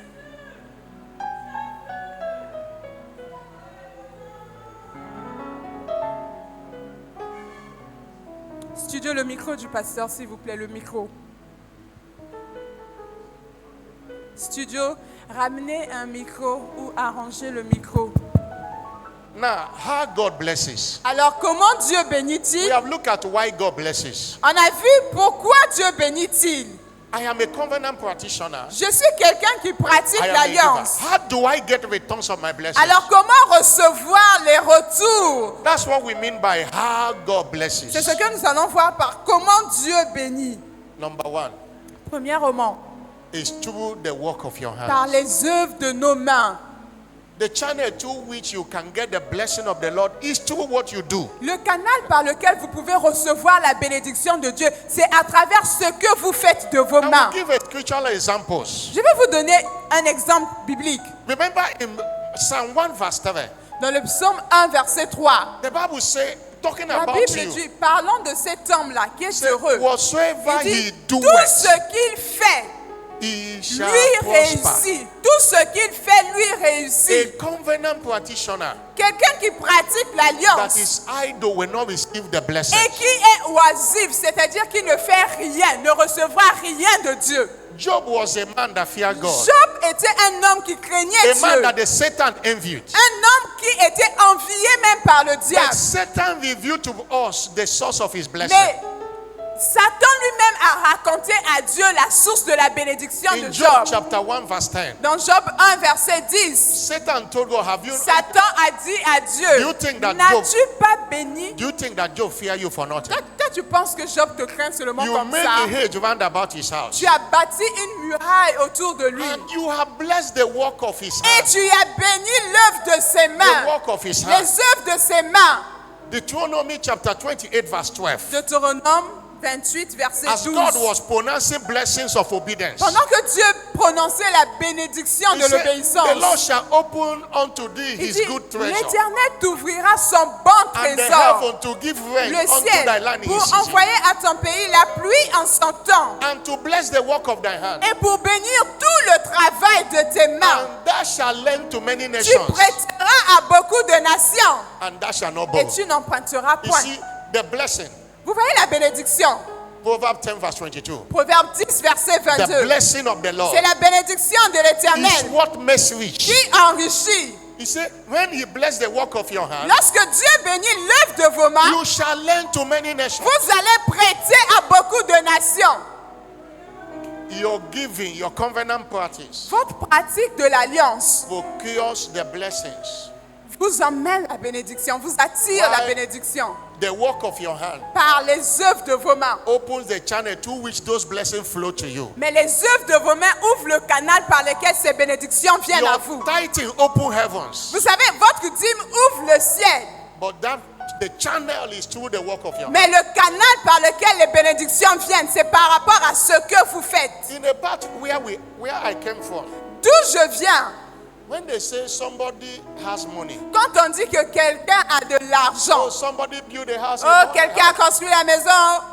Studio, le micro du pasteur, s'il vous plaît, le micro. Studio, ramenez un micro ou arrangez le micro. Now, how God blesses. Alors, comment Dieu We bénit-il? have looked at why God blesses. On a vu pourquoi Dieu bénit-il. I am a covenant practitioner. Je suis quelqu'un qui pratique I am a giver. l'alliance. How do I get returns of my blessings? Alors, comment recevoir les retours? That's what we mean by how God blesses. C'est ce que nous allons voir par comment Dieu bénit. Number one Premièrement, is through the work of your par hands. les œuvres de nos mains. The channel through which you can get the blessing of the Lord is through what you do. Le canal par lequel vous pouvez recevoir la bénédiction de Dieu, c'est à travers ce que vous faites de vos I mains. will give a scriptural examples. Je vais vous donner un exemple biblique. Remember in Psalm 1 verse 7, Dans le psaume 1, verset 3, the Bible say, talking la about Bible you, dit, parlant de cet homme-là qui est say, heureux, whatsoever il he dit, tout ce doeth, qu'il fait, he shall lui prosper. réussit. Tout ce qu'il fait, lui réussit. A covenant practitioner Quelqu'un qui pratique that l'alliance is idle will not receive the blessing. et qui est oisif, c'est-à-dire qui ne fait rien, ne recevra rien de Dieu. Job was a man that feared God. Job était un homme qui craignait A man Dieu. that the Satan envied. Un homme qui était envié même par le But diable. Satan revealed to us the source of his blessing. Mais Satan lui-même a raconté à Dieu la source de la bénédiction de In Job Job. chapter 1 verse 10, Dans Job 1, verset 10, Satan told God, Satan a dit à Do you Dieu, think that n'as-tu pas béni? do you think that Job fear you for nothing? Toi, tu penses que Job te craint seulement You comme make ça? a hedge round about his house. Tu as bâti une muraille autour de lui. And you have blessed the work of his Et hands. tu as béni l'œuvre de ses The mains. work of his Les hands. œuvres de ses mains. Deuteronomy chapter 28 verse 12. Deutéronome 28, verset As 12. God was pronouncing blessings of obedience, Pendant que Dieu prononçait la bénédiction he de said, l'obéissance, the Lord shall open unto thee il his dit, good treasure, l'Éternel t'ouvrira son bon and the trésor, heaven to give rain le unto ciel, thy land in pour his season, envoyer à ton pays la pluie en son temps, and to bless the work of thy hand. et pour bénir tout le travail de tes mains. And thou shalt lend to many Tu nations, prêteras à beaucoup de nations, and thou shalt not et borrow. tu n'emprunteras You point. see, the blessing, Vous voyez la bénédiction. Proverbs 10 verse 22. Proverbe 10, verset The 22. blessing of the Lord C'est la bénédiction de is l'Éternel what makes rich. qui enrichit. He said, when he bless the work of your hand, Lorsque Dieu bénit l'œuvre de vos mains, you shall lend to many nations. vous allez prêter à beaucoup de nations. Your giving, your covenant practice Votre pratique de l'alliance procures the blessings. vous emmène la bénédiction, vous attire la Why? bénédiction The work of your hand par les œuvres de vos mains. opens the channel through which those blessings flow to you. Mais les œuvres de vos mains ouvrent le canal par lequel ces bénédictions viennent à vous. Your tithing open heavens, Vous savez, votre dîme ouvre le ciel. but the channel is through the work of your hand. Mais le canal par lequel les bénédictions viennent, c'est par rapport à ce que vous faites. In the part where I came from, D'où je viens, when they say somebody has money, quand on dit que quelqu'un a de l'argent, oh, somebody built a house, oh, quelqu'un a construit la maison,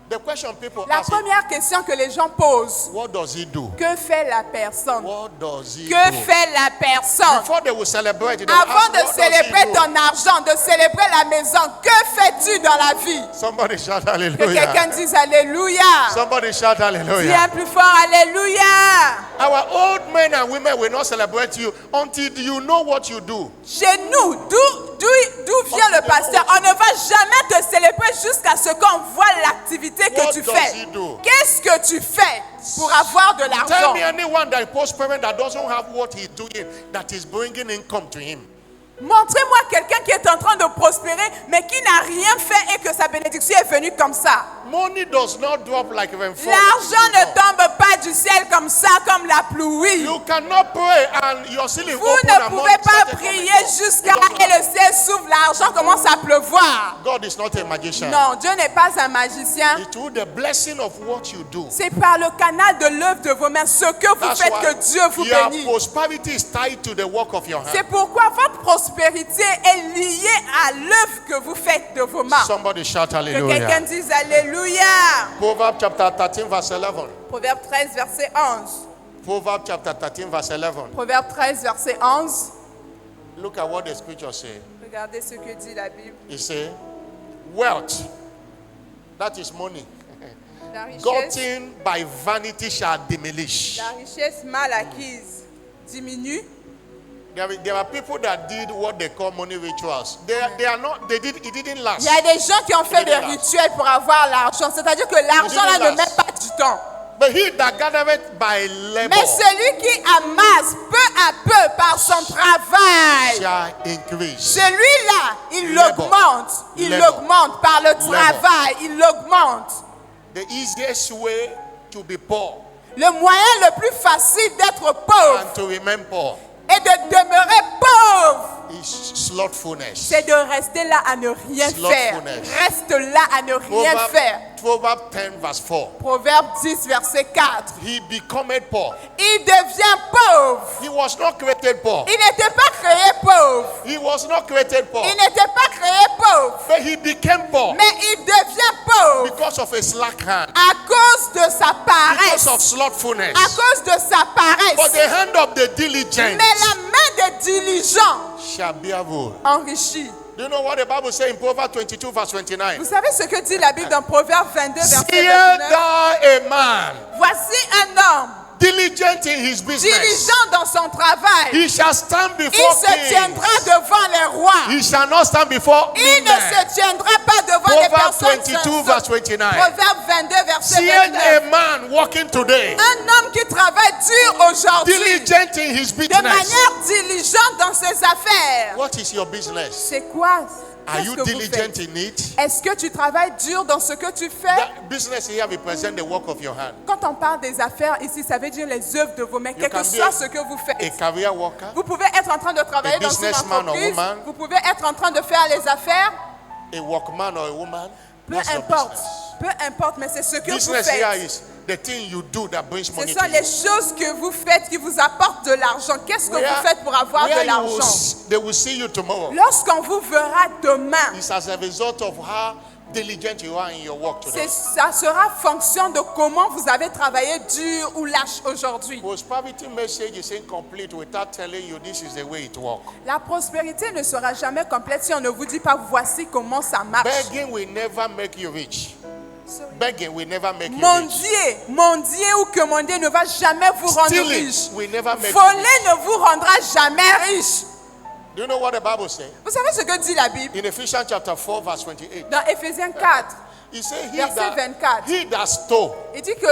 the question people la ask is, première question que les gens posent, what does he do? que fait la personne? What does he Que do? fait la personne? Before they will celebrate, they will Avant ask, de what does he célébrer do? ton argent, de célébrer la maison, que fais-tu dans la vie? Somebody shout Que hallelujah. quelqu'un dise Alléluia. Somebody shout hallelujah. Bien plus fort, Alléluia. Our old men and women will not celebrate you until you know what you do. Chez nous, d'où vient le pasteur, on ne va jamais te célébrer jusqu'à ce qu'on voit l'activité que What tu does fais. he do? Qu'est-ce que tu fais pour avoir de Tell l'argent? me anyone that is prospering that doesn't have what he's doing, that is bringing income to him. Montrez-moi quelqu'un qui est en train de prospérer, mais qui n'a rien fait et que sa bénédiction est venue comme ça. Money does not drop like rainfall. L'argent ne tombe pas du ciel comme ça, comme la pluie. You cannot pray and your ceiling Vous open ne and pouvez money pas started prier coming down. jusqu'à It doesn't et le ciel s'ouvre, l'argent commence à pleuvoir. God is not a magician. Non, Dieu n'est pas un magicien. It's through the blessing of what you do. C'est par le canal de l'œuvre de vos mains, ce que vous That's faites, why que Dieu vous your bénit. prosperity is tied to the work of your C'est hand. pourquoi votre prospérité est liée à l'œuvre que vous faites de vos mains. Somebody shout Que quelqu'un hallelujah. dise Alléluia. Proverbs chapter 13 verse 11. Proverbe 13, verset 11. Proverbs chapter 13 verse 11. Proverbe 13, verset 11. Look at what the scripture says. Regardez ce que dit la Bible. It says, wealth, that is money, La richesse, gotten by vanity shall diminish. la richesse mal acquise diminue. There are people that did what they call money rituals. They are not. It didn't last. Il y a des gens qui ont fait des rituels pour avoir l'argent. C'est-à-dire que l'argent là ne met pas du temps. But he that gathereth by labor Mais celui qui amasse peu à peu par son travail, shall increase. celui-là, il Labor. l'augmente. Il Labor. l'augmente par le travail. Il l'augmente. The easiest way to be poor Le moyen le plus facile d'être pauvre and to remain poor et de demeurer pauvre, is slothfulness. c'est de rester là à ne rien faire. Slothfulness. Reste là à ne rien faire. Proverbs 10 verse 4. Proverbe 10, verset 4. He became poor. Il devient pauvre. He was not created poor. Il n'était pas créé pauvre. He was not created poor. Il n'était pas créé pauvre. But he became poor Mais il devient pauvre because of a slack hand, à cause de sa paresse. because of slothfulness. À cause de sa But paresse. the hand of the diligent Mais la main des diligents shall be able. enrichit. Do you know what the Bible says in Proverbs 22 verse 29? Vous savez ce que dit la Bible dans Proverbe 22, verset See 29? thou a man Voici un homme diligent in his business. diligent dans son travail. He shall stand Il before se kings. tiendra devant les rois. He shall not stand before Il ne men. se tiendra pas devant les Proverbs personnes 22 verse sensates. 29. Proverbe 22, verset See a 29. man walking today, Un homme qui travaille dur aujourd'hui, diligent in his de business. manière diligente dans ses affaires. What is your business? C'est quoi? Are Qu'est-ce you que vous diligent faites? in it? Est-ce que tu travailles dur dans ce que tu fais? That business here represents the work of your hand. Quand on parle des affaires ici, ça veut dire les œuvres de vos mains, quel can que be soit a- ce que vous A faites. career worker, Vous pouvez être en train de travailler A dans une businessman or entreprise, woman. vous pouvez être en train de faire les affaires, a workman or a woman. peu That's your importe. business. Peu importe, mais c'est ce que vous Business here faites. is the thing you do that brings Ce money sont to les you. choses que vous faites qui vous apportent de l'argent. Qu'est-ce que vous faites pour avoir where de you will l'argent? they will see you tomorrow. Lorsqu'on vous verra demain, It's as a result of how diligent you are in your work today. ça sera fonction de comment vous avez travaillé dur ou lâche aujourd'hui. Prosperity message is incomplete without telling you this is the way it works. La prospérité ne sera jamais complète si on ne vous dit pas voici comment ça marche. Begging will never make you rich. Begging will never make you rich. Mendier ou que mendier ne va jamais vous rendre Stealing riche. will never make you Voler rich. ne vous rendra jamais riche. Do you know what the Bible says? Vous savez ce que dit la Bible In Ephesians chapter 4 verse 28. dans Éphésiens 4? He said Verset 24. he that stole, Il dit que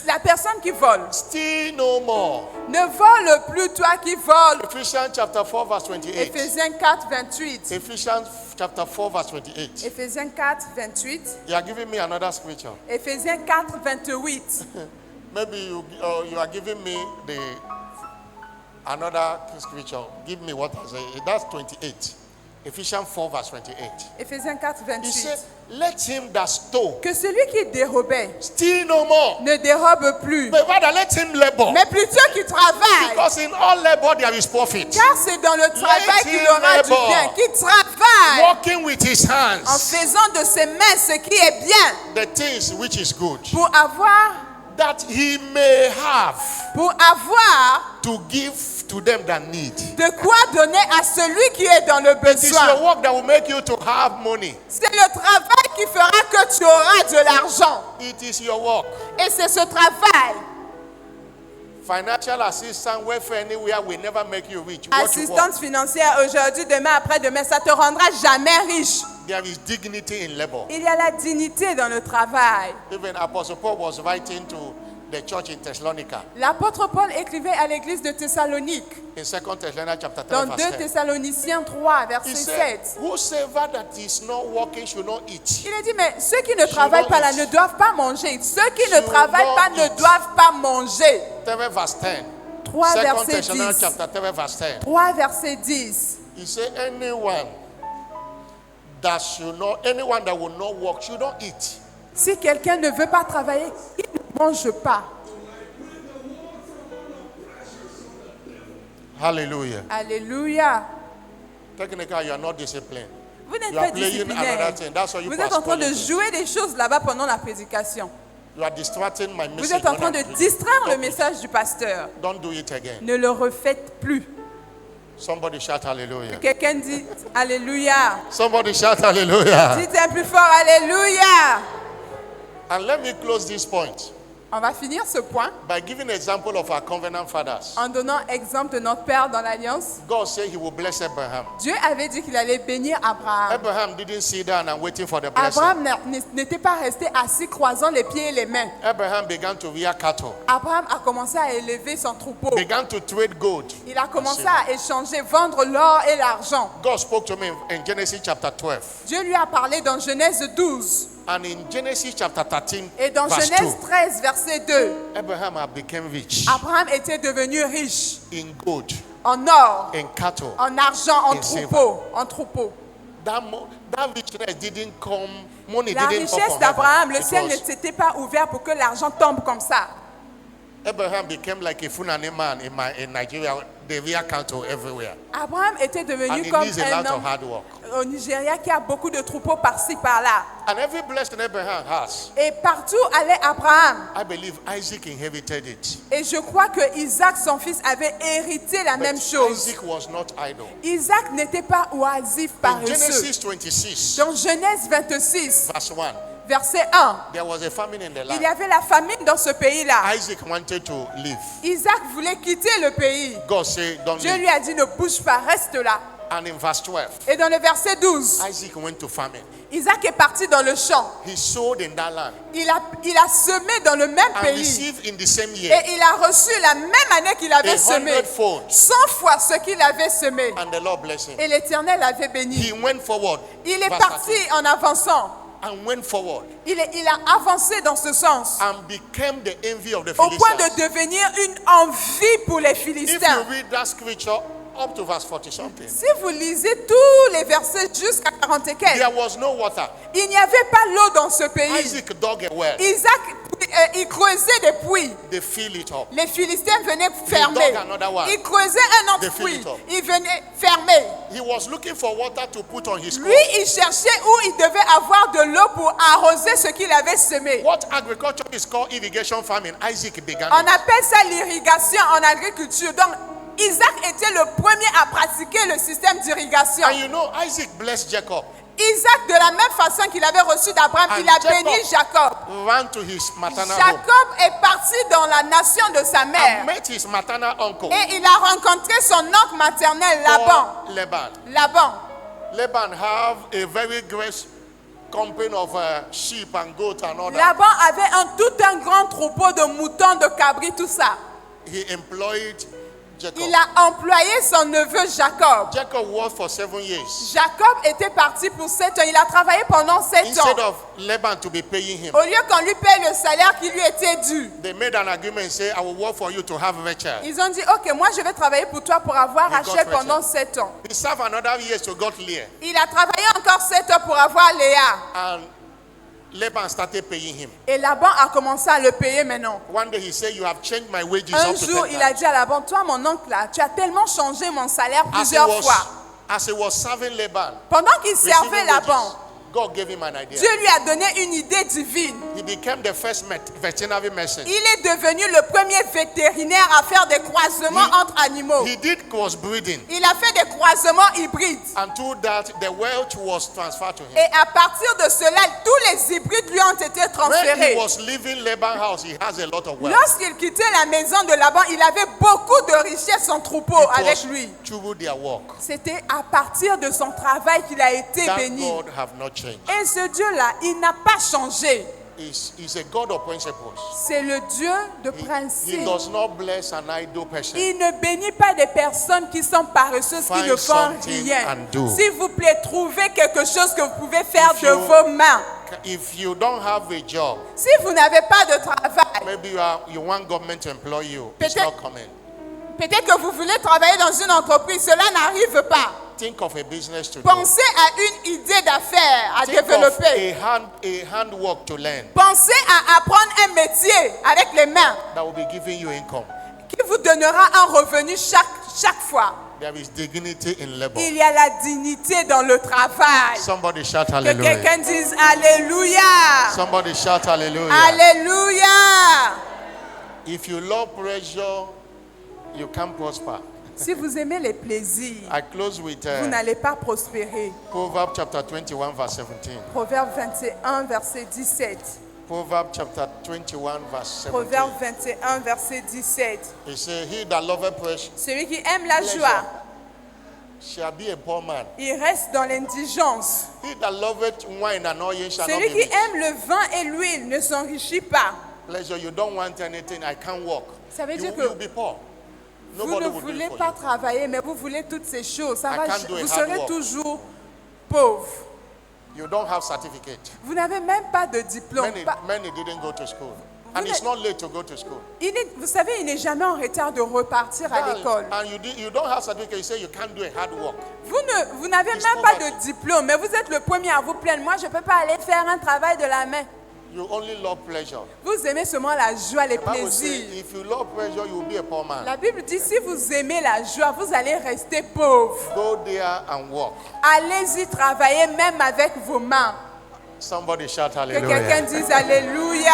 la personne qui vole, steal no more. ne vole plus toi qui voles. Ephesians chapter 4 verse 28. Éphésiens 4, 28. Ephesians chapter 4 verse 28. Éphésiens 4, 28. You are giving me another scripture. Éphésiens 4, 28. Maybe you are giving me another scripture. Give me what I say. That's 28. Ephesians 4 verse 28. Éphésiens 4, He 28. said, let him that stole Que celui qui dérobait steal no more, ne dérobe plus, but rather let him labor. mais plutôt qu'il travaille. Because in all labor there is profit. Car c'est dans le travail qu'il aura du bien, qu'il travaille Working with his en hands, faisant de ses mains ce qui est bien the things which is good, pour avoir that he may have to give to them that need. de quoi donner à celui qui est dans le It is your besoin. work that will make you to have money. C'est le travail qui fera que tu auras de l'argent. It is your work. Et c'est ce travail, Financial assistance, welfare anywhere will never make you rich. What you work, assistance financière aujourd'hui, demain, après-demain, ça te rendra jamais riche. there is dignity in labor. Il y a la dignité dans le travail. Even Apostle Paul was writing to the church in Thessalonica L'apôtre Paul écrivait à l'église de Thessalonique, in 2 Thessalonians chapter 3 dans verse 2 10. Thessaloniciens 3, He verset said, 7. whosoever that is not working should not eat. Il a dit, mais ceux qui ne travaillent pas là ne doivent pas manger. Ceux qui ne Should travaillent not pas ne eat. doivent pas manger. 3 verse 10. 3, 2 verset Thessalonians 10. chapter 3 verse 10. 3, verset 10. He said, anyone that will not work should not eat. Si quelqu'un ne veut pas travailler, il ne mange pas. Hallelujah. Alléluia. Technically, you are not disciplined. Vous n'êtes You are pas playing disciplinaire. another thing. That's why you Vous êtes en train de postpone it. jouer des choses là-bas pendant la prédication. You are distracting my Vous message. êtes en when train I'm de preaching. distraire le Don't- message du pasteur. Don't do it again. Ne le refaites plus. Somebody shout hallelujah. Quelqu'un dit Alléluia. Somebody shout hallelujah. Dites un plus fort Alléluia. And let me close this point On va finir ce point by giving an example of our covenant fathers. en donnant exemple de notre Père dans l'Alliance. God said he will bless Abraham. Dieu avait dit qu'il allait bénir Abraham. Abraham didn't sit down and waiting for the blessing. Abraham n'était pas resté assis croisant les pieds et les mains. Abraham began to rear cattle, Abraham a commencé à élever son troupeau. began to trade gold. Il a commencé à échanger, vendre l'or et l'argent. God spoke to me in Genesis chapter 12. Dieu lui a parlé dans Genèse 12 And in Genesis chapter 13, et dans verse Genèse 2, 13, verset 2. Abraham had become rich Abraham était devenu riche in gold en or, in cattle. en argent, en In silver. troupeaux. That richness didn't come, money La didn't come richesse from d'Abraham, heaven. le It ciel was- ne s'était pas ouvert pour que l'argent tombe comme ça. Abraham became like a Fulani man in Nigeria. They rear cattle everywhere. Abraham était And devenu it comme needs a un lot of homme hard work. au Nigeria qui a beaucoup de troupeaux par-ci, par-là. And every blessing Abraham has, Et partout allait Abraham. I believe Isaac inherited it. Et je crois que Isaac, son fils, avait hérité la But même chose. Isaac was not idle. Isaac n'était pas oisif, In paresseux. Genesis 26, Dans Genèse 26, verse 1, verset 1, there was a famine in the il y land. avait la famine dans ce pays-là. Isaac wanted to leave. Isaac voulait quitter le pays. God said, don't Dieu leave. lui a dit, ne bouge pas, reste là. And in verse 12, Et dans le verset 12, Isaac went to famine. Isaac est parti dans le champ. He sowed in that land Il a semé dans le même and pays. received in the same year Et il a reçu la même année qu'il avait semé. 100-fold. 100 fois ce qu'il avait semé. And the Lord blessed him. Et l'Éternel avait béni. He went forward. Il est Verse parti 13. en avançant. And went forward Il a avancé dans ce sens. and became the envy of the Au point Philistines. de devenir une envie pour les If Philistins. you read that scripture up to verse 40 something, Si vous lisez tous les versets jusqu'à 40 et quelques, there was no water. il n'y avait pas l'eau dans ce pays. Isaac dug a well. Isaac, il creusait des puits. They fill it up. Les Philistins venaient fermer. dug another one. Il creusait un They autre fill puits. it up. Il venait fermer. He was looking for water to put on his Lui, corn. il cherchait où il devait avoir de l'eau pour arroser ce qu'il avait semé. What agriculture is called irrigation farming, Isaac began On it. appelle ça l'irrigation en agriculture. Donc, Isaac était le premier à pratiquer le système d'irrigation. And you know, Isaac blessed Jacob. Isaac, de la même façon qu'il avait reçu d'Abraham, And il a Jacob béni Jacob. ran to his maternal home Jacob est parti dans la nation de sa mère. and met his maternal uncle Et il a rencontré son oncle maternel, Laban. called Laban. Laban. Laban have a very great company of sheep and goat and all that. Laban avait tout un grand troupeau de moutons, de cabris, tout ça. He employed Jacob. Il a employé son neveu Jacob. Jacob worked for 7 years. Jacob était parti pour 7 ans. Il a travaillé pendant 7 Instead ans. of Laban to be paying him, Au lieu qu'on lui paye le salaire qui lui était dû, they made an agreement and say, I will work for you to have Rachel. ils ont dit, ok, moi je vais travailler pour toi pour avoir He got Rachel Rachel. pendant 7 ans. He served another year to got Leah. Il a travaillé encore 7 ans pour avoir Léa. And Laban started paying him. Et Laban a commencé à le payer maintenant. One day he said, you have changed my wages Un up to jour, 10 il a times. dit à Laban, toi mon oncle là, tu as tellement changé mon salaire plusieurs fois. As he was serving Laban, Pendant qu'il servait receiving Laban, wages, God gave him an idea. Dieu lui a donné une idée divine. He became the first veterinary medicine. Il est devenu le premier vétérinaire à faire des croisements entre animaux. He did crossbreeding. Il a fait des croisements hybrides. And through that, the wealth was transferred to him. Et à partir de cela, tous les hybrides lui ont été When he transférés. was leaving Laban's house, he has a lot of wealth. Lorsqu'il quittait la maison de Laban, il avait beaucoup de richesses, son troupeau It avec was lui. through their work. C'était à partir de son travail qu'il a été That béni. God have not changed. Et ce Dieu-là, il n'a pas changé. He's a God of principles. C'est le Dieu de He principe. does not bless an idle person. Il ne bénit pas des personnes qui sont paresseuses, qui Find ne font something rien. and do. S'il vous plaît, trouvez quelque chose que vous pouvez faire If de you- vos mains. If you don't have a job, Si vous n'avez pas de travail, maybe you want government to employ you. It's Peut-être- not coming. peut-être que vous voulez travailler dans une entreprise, cela n'arrive pas. Think of a business to do. Pensez à une idée d'affaires à Think of développer. a handwork to learn Pensez à apprendre un métier avec les mains that will be giving you income. qui vous donnera un revenu chaque fois. There is dignity in labor. Il y a la dignité dans le travail. Somebody shout Que hallelujah. quelqu'un dise Alléluia. Somebody shout hallelujah. Alléluia. If you love pressure, you can't prosper. Si vous aimez les plaisirs, I close with vous n'allez pas prospérer. Proverbs chapter 21 verse 17. Proverbe 21, verset 17. Proverbs chapter 21 verse 17. Proverbe 21, verset 17. It says, he that loveth pressure Celui qui aime la joie, shall be a poor man. il reste dans l'indigence. He that loveth wine and oil shall not Celui be qui rich. aime le vin et l'huile ne s'enrichit pas. Pleasure, you don't want anything, I can't work. Ça veut You dire que will be poor. Vous Nobody ne will do voulez it for pas you. travailler, mais vous voulez toutes ces choses. Ça I va, can't do a vous hard serez work. toujours pauvre. You don't have certificate. Vous n'avez même pas de diplôme. Many, Pas- many didn't go to school. And it's not late to go to school. Vous savez, il n'est jamais en retard de repartir à l'école. And you don't have certificate, you say you can't do a hard work. Vous n'avez It's même pas poverty. de diplôme, mais vous êtes le premier à vous plaindre. Moi, je ne peux pas aller faire un travail de la main. You only love pleasure. Vous aimez seulement la joie, les The Bible says, plaisirs. if you love pleasure, you will be a poor man. La Bible dit, si vous aimez la joie, vous allez rester pauvre. Go there and work. Allez-y travailler même avec vos mains. Somebody shout Que quelqu'un hallelujah. dise Alléluia.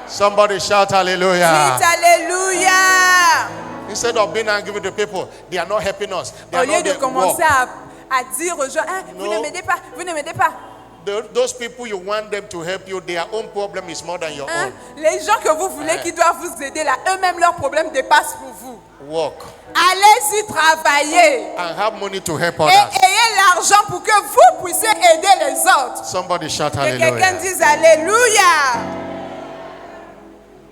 Somebody shout hallelujah. Dites Alléluia. Instead of being angry with the people, they are not helping us. They Au are lieu not de the commencer work. à dire aux gens, hein, vous No. ne m'aidez pas, vous ne m'aidez pas. Those people you want them to help you, their own problem is more than your Hein? own. Les gens que vous voulez qui doivent vous aider là, eux-mêmes leurs problèmes dépassent pour vous. Work Allez-y travailler and have money to help et others. ayez l'argent pour que vous puissiez aider les autres. Somebody shout Que quelqu'un hallelujah. dise Alléluia.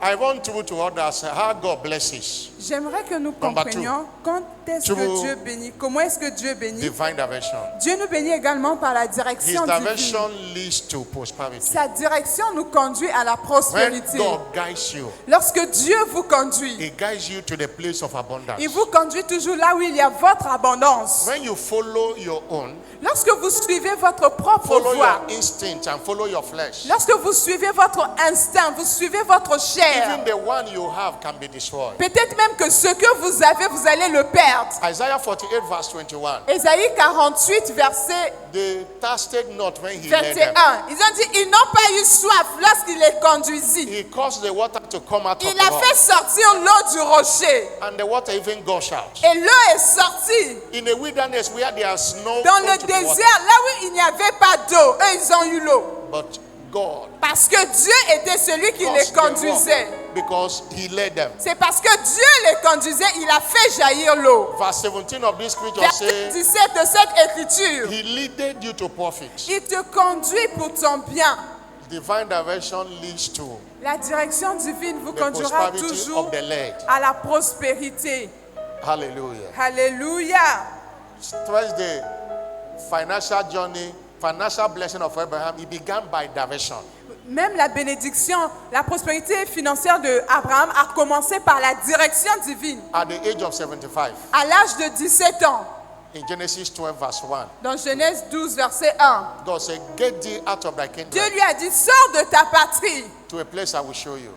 I want you to understand how God blesses. J'aimerais que nous Number comprenions quand est-ce Tu que veux- Dieu bénit, comment est-ce que Dieu bénit. Divine direction. Dieu nous bénit également par la His direction divine. direction leads to prosperity. Sa direction nous conduit à la When prospérité. God guides you, Lorsque Dieu vous conduit, He guides you to the place of abundance. il vous conduit toujours là où il y a votre abondance. When you follow your own, Lorsque vous suivez votre propre follow voie, your instinct and follow your flesh, lorsque vous suivez votre instinct, vous suivez votre chair, even the one you have can be destroyed. peut-être même que ce que vous avez, vous allez le perdre. Isaiah 48 verse 21. Ésaïe 48, verset They thirsted not when he led 21. them. Ils ont dit, ils n'ont pas eu soif lorsqu'il les conduisit. He caused the water to come out of Il the a rock, fait sortir l'eau du rocher. and the water even gushed out. Et l'eau est sortie In the wilderness where there is no dans le unto the water. désert, là où il n'y avait pas d'eau. Eux, ils ont eu l'eau. But God Parce que Dieu était celui qui les caused the rock conduisait. because he led them. C'est parce que Dieu les conduisait, il a fait jaillir l'eau. Verse 17 of this scripture Verset says, 17 de cette écriture. he leaded you to profit. Il te conduit pour ton bien. Divine direction leads to La direction divine vous the conduira prosperity toujours of the led. à la prospérité. Hallelujah. Alléluia. Towards the financial journey, financial blessing of Abraham, it began by direction. Même la bénédiction, la prospérité financière de Abraham a commencé par la direction divine. At the age of 75, À l'âge de 17 ans, in Genesis 12 verse 1, dans Genèse 12, verset 1, God said, get thee out of thy Dieu kindred lui a dit, sors de ta patrie to a place I will show you.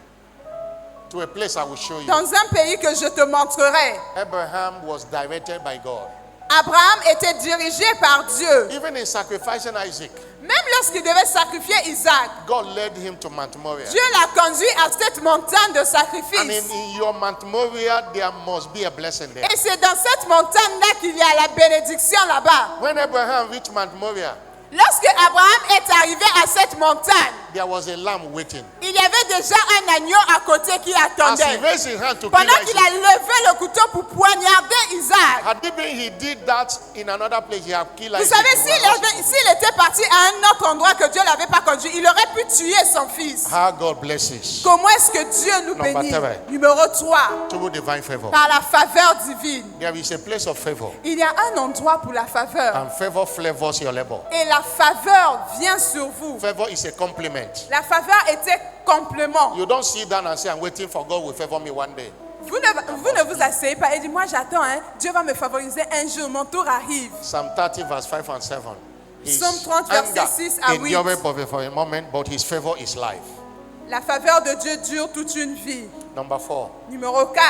To a place I will show you. dans un pays que je te montrerai. Abraham was directed by God. Abraham était dirigé par Dieu. Even in sacrificing Isaac, Même lorsqu'il devait sacrifier Isaac, God led him to Mount Moriah. Dieu l'a conduit à cette montagne de And sacrifice. in your Mount Moriah, there must be a blessing there. Et c'est dans cette montagne-là qu'il y a la bénédiction là-bas. When Abraham reached Mount Moriah, Lorsque Abraham est arrivé à cette montagne, there was a lamb waiting. il y avait déjà un agneau à côté qui As he attendait. raised his hand to kill Pendant qu'il Isaac, a levé le couteau pour poignarder Isaac. had it been he did that in another place, he had killed Vous Isaac. savez, He would have lost his s'il était parti à un autre endroit que Dieu ne l'avait pas conduit, il aurait pu tuer son fils. How God blesses Comment est-ce que Dieu nous Number bénit? 3. Numéro 3, through divine favor. par la faveur divine. There is a place of favor, Il y a un endroit pour la faveur. and favor flavors your labor. Et la faveur vient sur vous. Favor is a compliment. La faveur était complément. You don't sit down and say, I'm waiting for God will favor me one day. Vous ne vous asseyez pas et dites, moi j'attends, hein, Dieu va me favoriser un jour, mon tour arrive. Psalm 30 verse 5 and 7. His Psaume 30 verset 6 à 8. endureth for a moment, but his favor is life. La faveur de Dieu dure toute une vie. Number 4, Numéro 4,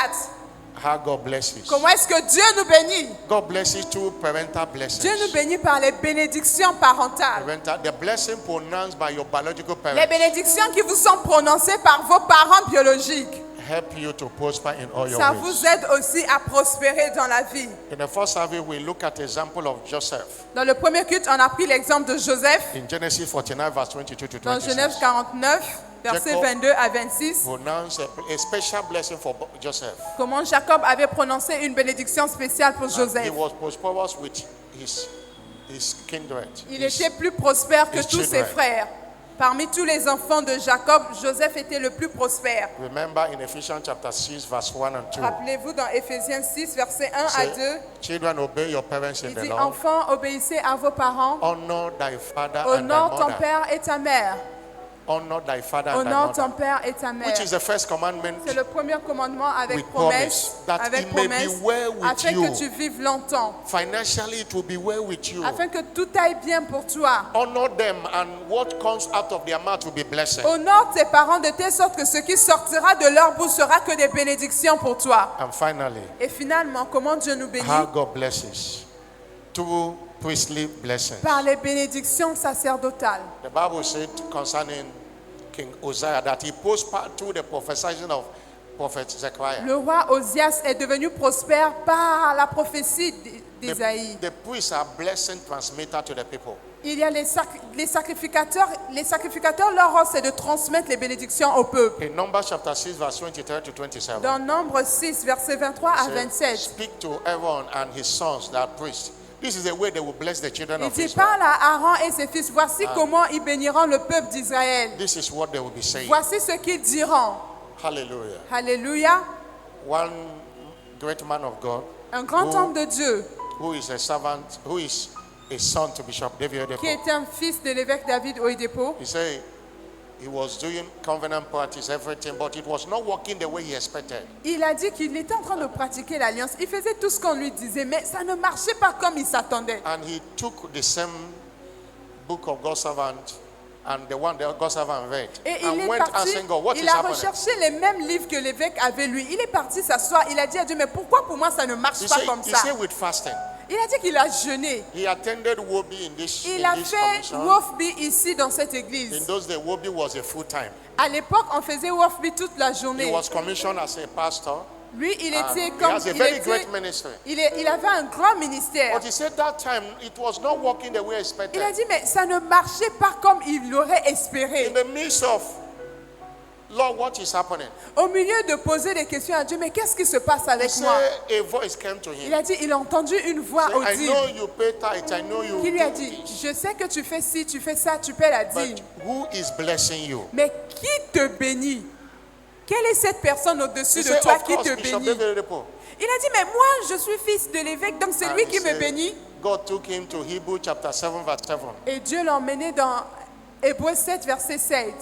how God blesses. comment est-ce que Dieu nous bénit? God blesses through parental blessings. Dieu nous bénit par les bénédictions parentales. The blessing pronounced by your biological Les parents bénédictions qui vous sont prononcées par vos parents biologiques. help you to prosper in all your Ça ways. vous aide aussi à prospérer dans la vie. In the first survey, we look at the example of Joseph Dans le premier culte, on a pris l'exemple de Joseph. in Genesis 49 verse 22 to Dans Genèse 26. 49, versets Jacob 22 à 26. Pronounce a special blessing for Joseph. Comment Jacob avait prononcé une bénédiction spéciale pour He Joseph. was prosperous with his kindred. Il his- était plus prospère que his tous ses children. frères. Parmi tous les enfants de Jacob, Joseph était le plus prospère. Remember in Ephesians chapter 6 verse 1 and 2. Rappelez-vous dans Éphésiens 6, versets 1 à Say, 2, children, obey your parents in il the dit, Lord. enfants, obéissez à vos parents, Honor thy father and thy honore ton mother. père et ta mère. Honor thy father and thy Honore ton mother. père et ta mère. Which is the first commandment C'est le premier commandement avec with promesse, promise, that avec it may be promesse, well with afin you. que tu vives longtemps, Financially, it will be well with you. afin que tout aille bien pour toi. Honor them, and what comes out of their mouth will be blessed. Honore tes parents de telle sorte que ce qui sortira de leur bouche sera que des bénédictions pour toi. And finally, Et finalement, comment Dieu nous bénit? how God blesses. Two priestly blessings. Par les bénédictions sacerdotales. The Bible said concerning King Uzziah that he prospered through the prophesying of prophet Zechariah. Le roi Osias est devenu prospère par la prophétie d'Isaïe. The priests are blessing transmitter to the people. Il y a les sacrificateurs. Les sacrificateurs, leur rôle, c'est de transmettre les bénédictions au peuple. In Numbers chapter 6, verse 23 to 27. Dans Nombre 6, versets 23 à Say, 27, speak to Aaron and his sons that are priests. This is the way they will bless the children il of dit, Israel. parle à Aaron et ses fils. Voici comment ils béniront le peuple d'Israël. This is what they will be saying. Voici ce qu'ils diront. Hallelujah. Alléluia. One great man of God Un grand homme de Dieu who is a servant, who is a son to Bishop David Oyedepo. qui est un fils de l'évêque David Oyedepo. He said he was doing covenant practice, everything, but it was not working the way he expected. Il a dit qu'il était en train de pratiquer l'alliance. Il faisait tout ce qu'on lui disait, mais ça ne marchait pas comme il s'attendait. And he took the same book of God's servant and the one that God's servant read Et il and est went parti, asking God, what is il a happening? recherché les mêmes livres que l'évêque avait lu. Il est parti s'asseoir, il a dit à Dieu, mais pourquoi pour moi ça ne marche He pas said, comme he ça? said with fasting. Il a dit qu'il a jeûné. He attended Wobi in this, Il in a this fait commission. Wofbi ici dans cette In église. those days, Wobi was a full-time. À l'époque, on faisait Wofbi toute la He journée. was commissioned as a pastor. Lui, il And était he comme has a il very était- great ministry. il avait un grand ministère. But he said that time it was not working the way Il expected. a dit, mais ça ne marchait pas comme il l'aurait In espéré. the midst of, Lord, what is happening? Au milieu de poser des questions à Dieu, mais qu'est-ce qui se passe He avec moi? said a voice came to Il him. a dit, il a entendu une voix Say, I audible know you pay tithe. I know you qui lui a do dit, this. je sais que tu fais ci, tu fais ça, tu paies la dîme. But who is blessing you? Mais qui te bénit? Quelle est cette personne au-dessus He de said, toi of qui course, te Bishop bénit? David Oyedepo. Il a dit, mais moi, je suis fils de l'évêque, donc c'est And lui he qui me said, bénit. God took him to Hebrew chapter 7 verse 7. Et Dieu l'a emmené dans Hébreux 7, verset 7,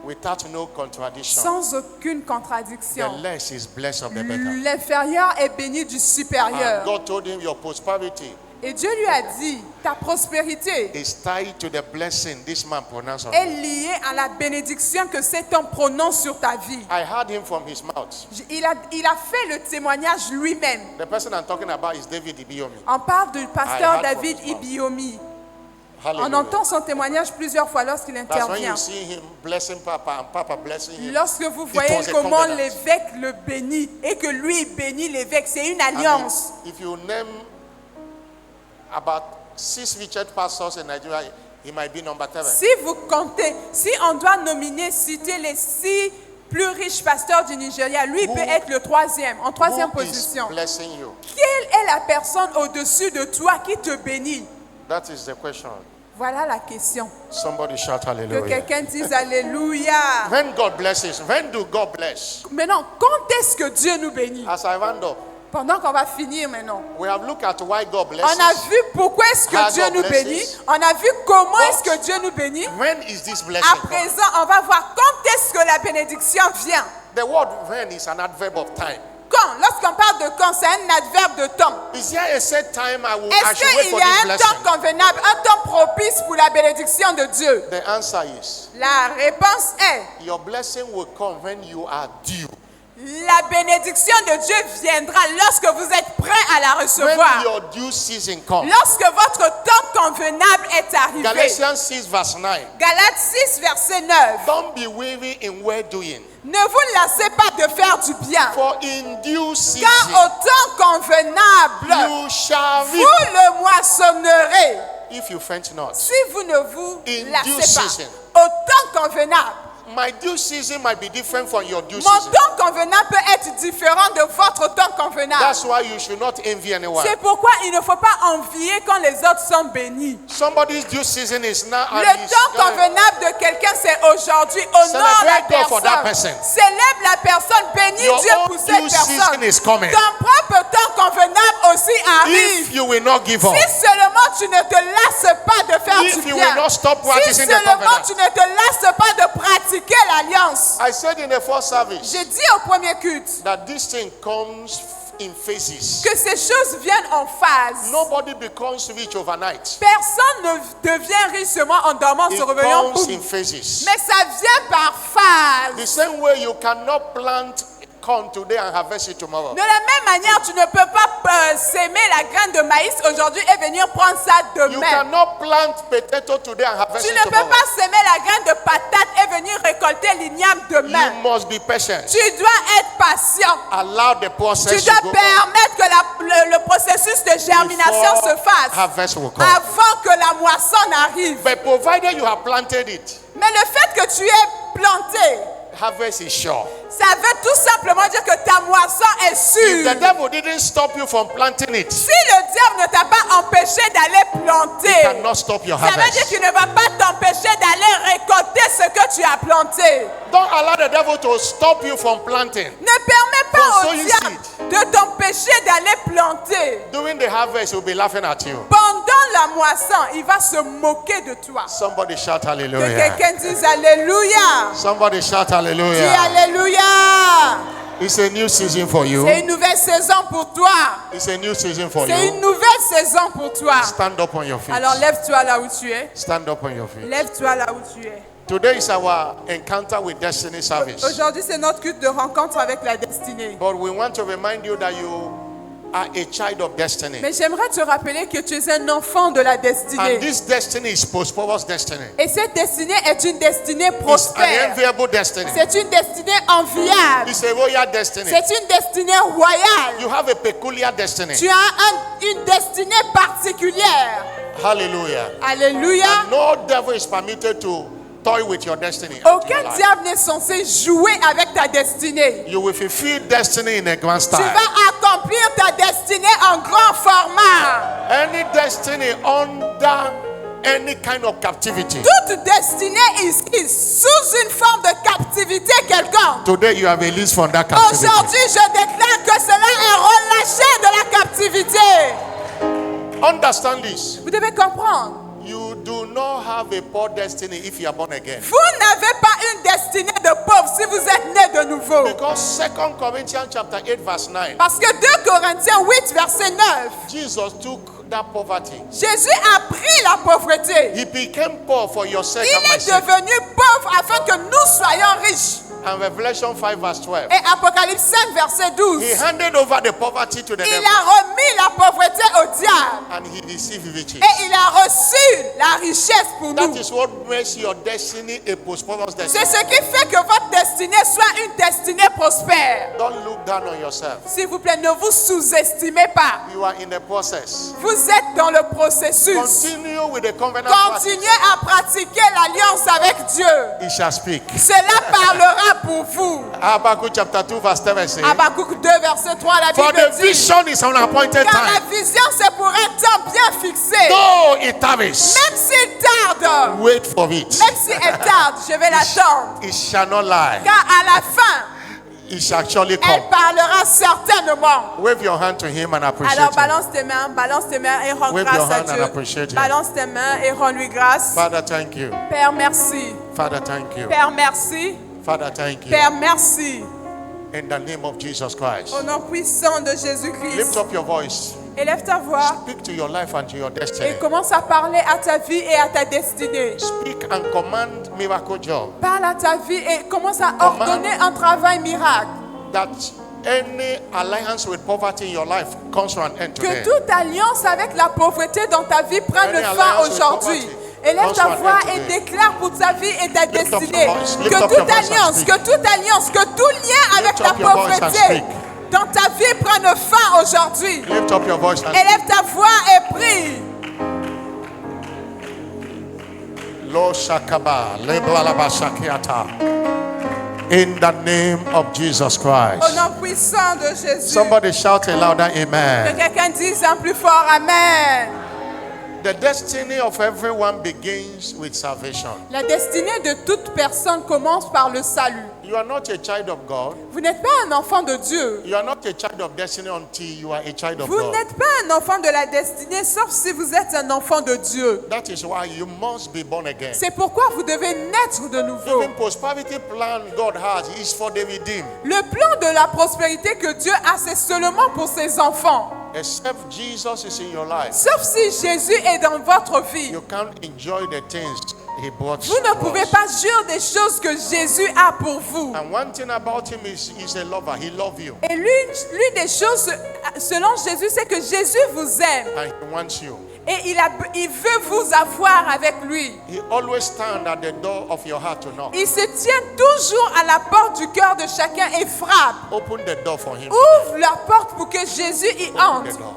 Without no contradiction. sans aucune The contradiction. less is blessed of the better. L'inférieur est béni du And supérieur. God told him your prosperity Et Dieu lui a dit, ta prospérité is tied to the blessing this man pronounced on est you. liée à la bénédiction que cet homme prononce sur ta vie. I heard him from his mouth. Il a fait le témoignage lui-même. The person I'm talking about is David Ibiyomi. On parle du pasteur I heard David from his mouth. Ibiomi. On Hallelujah. entend son témoignage plusieurs fois lorsqu'il That's when intervient. you see him blessing Papa and Papa blessing him. Lorsque vous It voyez was a comment covenant. l'évêque le bénit et que lui il bénit l'évêque, c'est une I mean, alliance. if you name about 6 Richard pastors in Nigeria, he might be number 7. Si vous comptez, si on doit nominer, citer les 6 plus riches pasteurs du Nigeria, lui il Who- peut être le troisième, en troisième Who is position. blessing you? Quelle est la personne au-dessus de toi qui te bénit? That is the question. Voilà la question. Somebody shout Que hallelujah. quelqu'un dise Alléluia. When God blesses, when do God bless? Maintenant, quand est-ce que Dieu nous bénit? As I round up, Pendant qu'on va finir maintenant. we have looked at why God On blesses. a vu pourquoi est-ce How que Dieu God nous blesses. bénit. On a vu comment But est-ce que Dieu nous bénit. When is this blessing À coming? présent, on va voir quand est-ce que la bénédiction vient. The word when is an adverb of time. Quand? Lorsqu'on parle de quand, c'est un adverbe de temps. Is there a set time I Est-ce should wait qu'il for y a this un blessing? temps convenable, un temps propice pour la bénédiction de Dieu? The answer is La réponse est, your blessing will come when you are due. la bénédiction de Dieu viendra lorsque vous êtes prêt à la When recevoir. your due season comes. Lorsque votre temps convenable est arrivé. Galatians 6 verse 9. Galates 6, verset 9. Don't be weary in well doing. Ne vous lassez pas de faire du bien, For in due car season au temps convenable, you shall vous reap le moissonnerez. if you faint not. Si vous ne vous In due lassez pas, season. au temps convenable. My due season might be different from your due Mon season. temps convenable peut être différent de votre temps convenable. That's why you should not envy anyone. C'est pourquoi il ne faut pas envier quand les autres sont bénis. Somebody's due season is now. Le temps convenable de quelqu'un, c'est aujourd'hui. Honore la Celebrate God for that personne. person. Célèbre la personne. Bénis Your Dieu own pour cette due season personne. is coming. Ton propre temps convenable aussi arrive. If you will not give up, Si seulement tu ne te lasses pas de faire if du you bien. will not stop practicing Si the seulement covenant. tu ne te lasses pas de pratiquer l'alliance. I said in the first service J'ai dit au premier culte that this thing comes in phases. que ces choses viennent en phase. Nobody becomes rich overnight. Personne ne devient riche seulement en dormant, It se réveillant. comes boum. in phases. Mais ça vient par phase. The same way you cannot plant corn today and harvest it tomorrow. De la même manière, tu ne peux pas s'aimer la graine de maïs aujourd'hui et venir prendre ça You demain. cannot plant potato today and harvest Tu it ne peux tomorrow. pas s'aimer la graine de patate et venir récolter l'igname demain. You must be patient. Tu dois être patient. Allow the Tu process dois to go on permettre que le processus de germination before se fasse harvest will come. avant que la moisson arrive. But provided you have planted it, Mais le fait que tu aies planté, harvest is sure. ça veut tout simplement dire que ta moisson est If sûre. the devil didn't stop you from planting it, Si le diable ne t'a pas empêché d'aller planter, cannot stop your ça veut dire harvest. qu'il ne va pas t'empêcher d'aller récolter ce que tu as planté. Don't allow the devil to stop you from planting. Ne permets pas From au sowing diable de t'empêcher d'aller planter. During the harvest, he'll be laughing at you. Pendant la moisson, il va se moquer de toi. Somebody shout Que hallelujah. quelqu'un dise Alléluia. Somebody shout Dis hallelujah. Alléluia. It's a new season for you. C'est une nouvelle saison pour toi. It's a new season for C'est you. une nouvelle saison pour toi. Stand up on your feet. Alors lève-toi là où tu es. Stand up on your feet. Lève-toi là où tu es. Today is our encounter with destiny service. Aujourd'hui, c'est notre culte de rencontre avec la destinée. But we want to remind you that you are a child of destiny. Mais j'aimerais te rappeler que tu es un enfant de la And destinée. this destiny is prosperous destiny. Et cette destinée est une destinée It's an prospère. enviable destiny. C'est une destinée enviable. It's a royal destiny. C'est une destinée royale. You have a peculiar destiny. Tu as une destinée particulière. Hallelujah. Alléluia. No devil is permitted to toy with your destiny. and your Aucun life. diable n'est censé jouer avec ta destinée. You will fulfill destiny in a grand Tu style. vas accomplir ta destinée en grand format. Any destiny under any kind of captivity. Toute destinée ici sous une forme de captivité quelconque. Today you are released from that captivity. Aujourd'hui, je déclare que cela est relâché de la captivité. Understand this. Vous devez comprendre. You do not have a poor destiny if you are born again. Vous n'avez pas une destinée de pauvre si vous êtes né de nouveau. Because 2 Corinthians chapter 8 verse 9, Parce que 2 Corinthiens 8, verset 9, Jesus took that poverty. Jésus a pris la pauvreté. He became poor for your sake and Il my est sake. devenu pauvre afin que nous soyons riches. And Revelation 5 verse 12. Et Apocalypse 5, verset 12, He handed over the poverty to the il devil a remis la pauvreté au diable. and he received riches. Et il a reçu la richesse pour That nous. is what makes your destiny a prosperous C'est destiny. ce qui fait que votre destinée soit une destinée prospère. Don't look down on yourself. S'il vous plaît, ne vous sous-estimez pas. You are in the process. Vous êtes dans le processus. Continue with the covenant practice. Continuez à pratiquer l'alliance avec Dieu. He shall speak. Cela parlera pour vous. Habakkuk chapter 2 verse 7 says, Habakkuk 2, verset 3, la for Bible the dit, vision is an appointed car la time. vision c'est pour un temps bien fixé. Though it tarries, Même s'il tarde, wait for it. même si elle tarde, je vais l'attendre. It shall not lie. Car à la fin, It shall surely elle come. parlera certainement. Wave your hand to him and appreciate Alors him. balance tes mains et rends Wave grâce your à hand and Dieu. appreciate him. Balance tes mains et rends-lui grâce. Father, thank you. Père, merci. Father, thank you. Père, merci. Father, thank you. Père, merci. In the name of Jesus Christ. Au nom puissant de Lift Jésus-Christ. up your voice. Élève ta voix Speak to your life and to your destiny. et commence à parler à ta vie et à ta destinée. Speak and command miracle job. Parle à ta vie et commence à ordonner un travail miracle. That any alliance with poverty in your life comes to an end Que today. toute alliance avec la pauvreté dans ta vie prenne Any fin alliance with aujourd'hui. poverty Élève comes ta to an voix end et today. déclare pour ta vie et ta Lift up your destinée voice, lift que up toute your voice and alliance, speak. que toute alliance, que tout lien avec Lift la up your voice and pauvreté speak. dans ta vie prenne fin aujourd'hui. Lift up your voice and Élève ta voix et prie. Lo shakaba, leblalaba shakiata. In the name of Jesus Au Christ. nom puissant de Jésus. Somebody shout a louder Que amen. quelqu'un dise un plus fort Amen. The destiny of everyone begins with salvation. La destinée de toute personne commence par le salut. You are not a child of God. Vous n'êtes pas un enfant de Dieu. You are not a child of destiny until you are a child of Vous God. n'êtes pas un enfant de la destinée, sauf si vous êtes un enfant de Dieu. That is why you must be born again. C'est pourquoi vous devez naître de nouveau. Even prosperity plan God has is for the redeemed. Le plan de la prospérité que Dieu a, c'est seulement pour ses enfants. Except Jesus is in your life, Sauf si Jésus est dans votre vie. you can't enjoy the things He brought Vous ne to pouvez us. pas jouir des choses que Jésus a pour vous. And one thing about Him is He's a lover. He loves you Et l'une des choses, selon Jésus, c'est que Jésus vous aime. and He wants you. Et il veut vous avoir avec lui. He always stands at the door of your heart to knock. Il se tient toujours à la porte du cœur de chacun et frappe. Open the door for Him. Ouvre la porte pour que Jésus y Open the entre. door.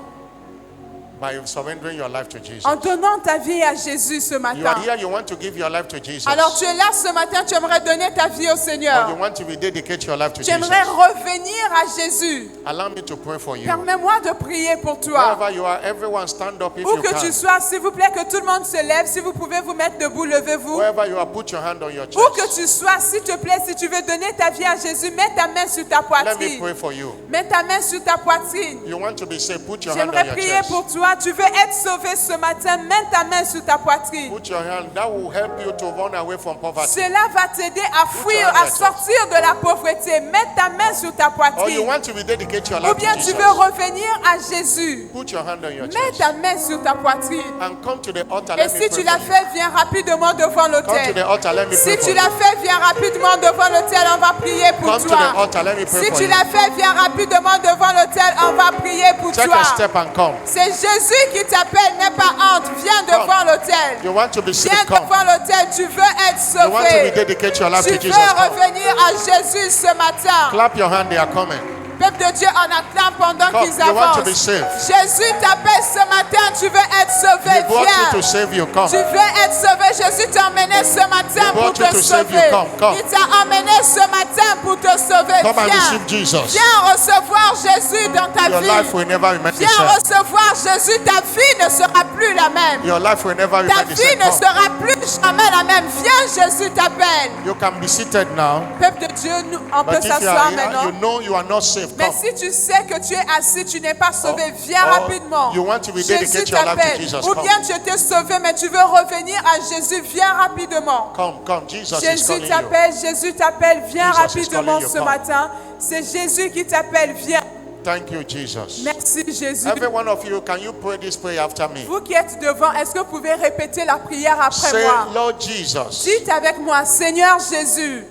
By surrendering your life to Jesus. En donnant ta vie à Jésus ce You are matin. here, you want to give your life to Jesus. Alors tu es là ce matin, tu aimerais donner ta vie au Or Seigneur. you want to rededicate your life to Tu Jesus. aimerais revenir à Jésus. Allow me to pray for you. Permets-moi de prier pour toi. Wherever you are, everyone stand up if Où you que tu can. sois, s'il vous plaît, que tout le monde se lève. Si vous pouvez vous mettre debout, levez-vous. Wherever you are, put your hand on your Où que chest. tu sois, s'il te plaît, si tu veux donner ta vie à Jésus, mets ta main sur ta Let me poitrine. pray for you. Mets ta main sur ta poitrine. You want to be saved, put your hand on J'aimerais your prier chest. pour toi. Tu veux être sauvé ce matin, mets ta main sur ta poitrine. Put your hand. That will help you to run away from poverty. Cela va t'aider à fuir, hand on à your sortir de la pauvreté. Mets ta main sur ta Or you poitrine. want to rededicate your Ou life bien to tu Jesus. veux revenir à Jésus. Put your hand on your Mets chest. ta main sur ta poitrine. And come to the altar. Et Let me si pray tu l'as for you. fait, viens rapidement devant Come to the l'autel. altar. Let me Si pray for tu you. l'as fait, viens rapidement devant l'autel. On va prier pour Come to the toi. altar. Let me pray Si for tu you. l'as fait, viens rapidement devant l'autel. On va prier pour Take toi. a step and come. C'est Jésus qui t'appelle, n'aie pas honte. Viens devant l'autel. You want to be Viens saved, come. devant l'autel. Tu veux être You want to sauvé. rededicate your life Tu to veux Jesus, come. revenir à Jésus ce matin. Clap your hand. They are coming. Peuple de Dieu, on acclame pendant Come. qu'ils You want to be avancent. saved. Jésus t'appelle ce matin. Tu veux être sauvé. He brought you to Viens. save you. Come. Tu veux être sauvé. Jésus t'a emmené ce matin He pour brought you te to save you. sauver. Come. Il t'a emmené ce matin pour te sauver. Come and Viens. receive Jesus. Viens recevoir Jésus dans ta Your life vie. will never remain the Viens same. recevoir Jésus. Ta vie ne sera plus la même. Your life will never Ta remain the vie same. ne Come. sera plus jamais la même. Viens, Jésus t'appelle. You can be seated now. Peuple de Dieu, on peut But if you s'asseoir are here, maintenant. you know you are not saved. Mais Come. si tu sais que tu es assis, tu n'es pas sauvé, viens or rapidement. you want to rededicate Jésus your life to t'appelle. Jesus, Ou come. bien tu étais sauvé, mais tu veux revenir à Jésus, viens rapidement. Come. Jesus is Jésus calling you. t'appelle, Jésus t'appelle, viens Jesus is rapidement calling you, ce come. matin. C'est Jésus qui t'appelle, viens. Thank you, Jesus. Merci Jésus. Every one of you, can you pray this prayer after me? Vous qui êtes devant, est-ce que vous pouvez répéter la prière après Say, moi? Lord Jesus, Dites avec moi, Seigneur Jésus,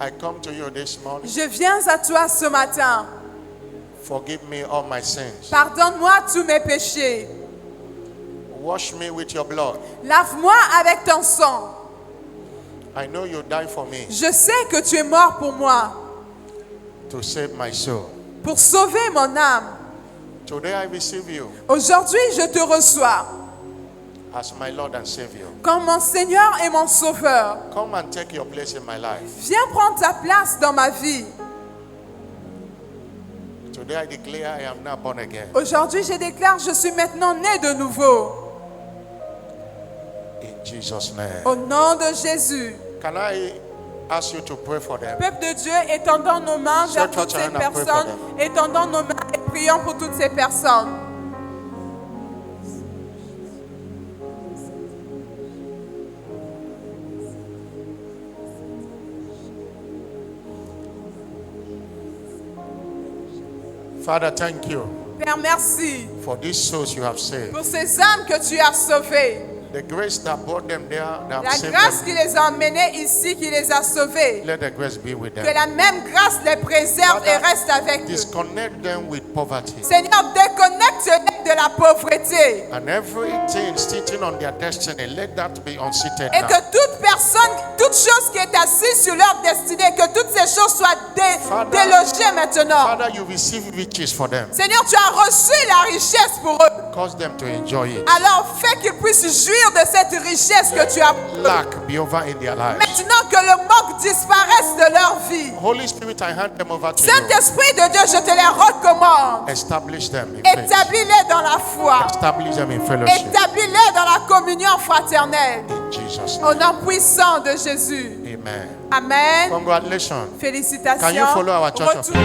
I come to you this morning. je viens à toi ce matin. Forgive me all my sins. Pardonne-moi tous mes péchés. Wash me with your blood. Lave-moi avec ton sang. I know you died for me Je sais que tu es mort pour moi, to save my soul. pour sauver mon âme. Today I receive you Aujourd'hui, je te reçois as my Lord and Savior. comme mon Seigneur et mon Sauveur. Come and take your place in my life. Viens prendre ta place dans ma vie. Today I declare I am now born again. Aujourd'hui, je déclare, je suis maintenant né de nouveau. In Jesus' name. Au nom de Jésus. Can I ask you to pray for them? Peuple de Dieu, étendons nos mains vers Stretch toutes out ces your hand and pray for personnes. Étendons nos mains et prions pour toutes ces personnes. Father, thank you Père, merci for these souls you have saved. pour ces âmes que tu as sauvées. The grace that brought them there, that La saved grâce them, qui les a emmenés ici, qui les a sauvés. let the grace be with Que them. la même grâce les préserve et Father, reste avec eux. Disconnect them with poverty. Seigneur, déconnecte-les de la pauvreté. And everything sitting on their destiny, let that be unseated Et now. que toute personne, toute chose qui est assise sur leur destinée, que toutes ces choses soient Father, délogées maintenant. Father, you receive riches for them. Seigneur, tu as reçu la richesse pour eux. Cause them to enjoy it. Alors fais qu'ils puissent jouir de cette richesse que tu as pour eux. Lack be over in their lives. Maintenant que le manque disparaisse de leur vie. Holy Spirit, I hand them over to you. Saint-Esprit de Dieu, je te les recommande. Establish them in faith. Établis-les dans la foi. Establish them in fellowship. Établis-les dans la communion fraternelle. In Jesus' Au name. nom puissant de Jésus. Amen. Amen. Congratulations. Félicitations. Can you follow our church? Retour-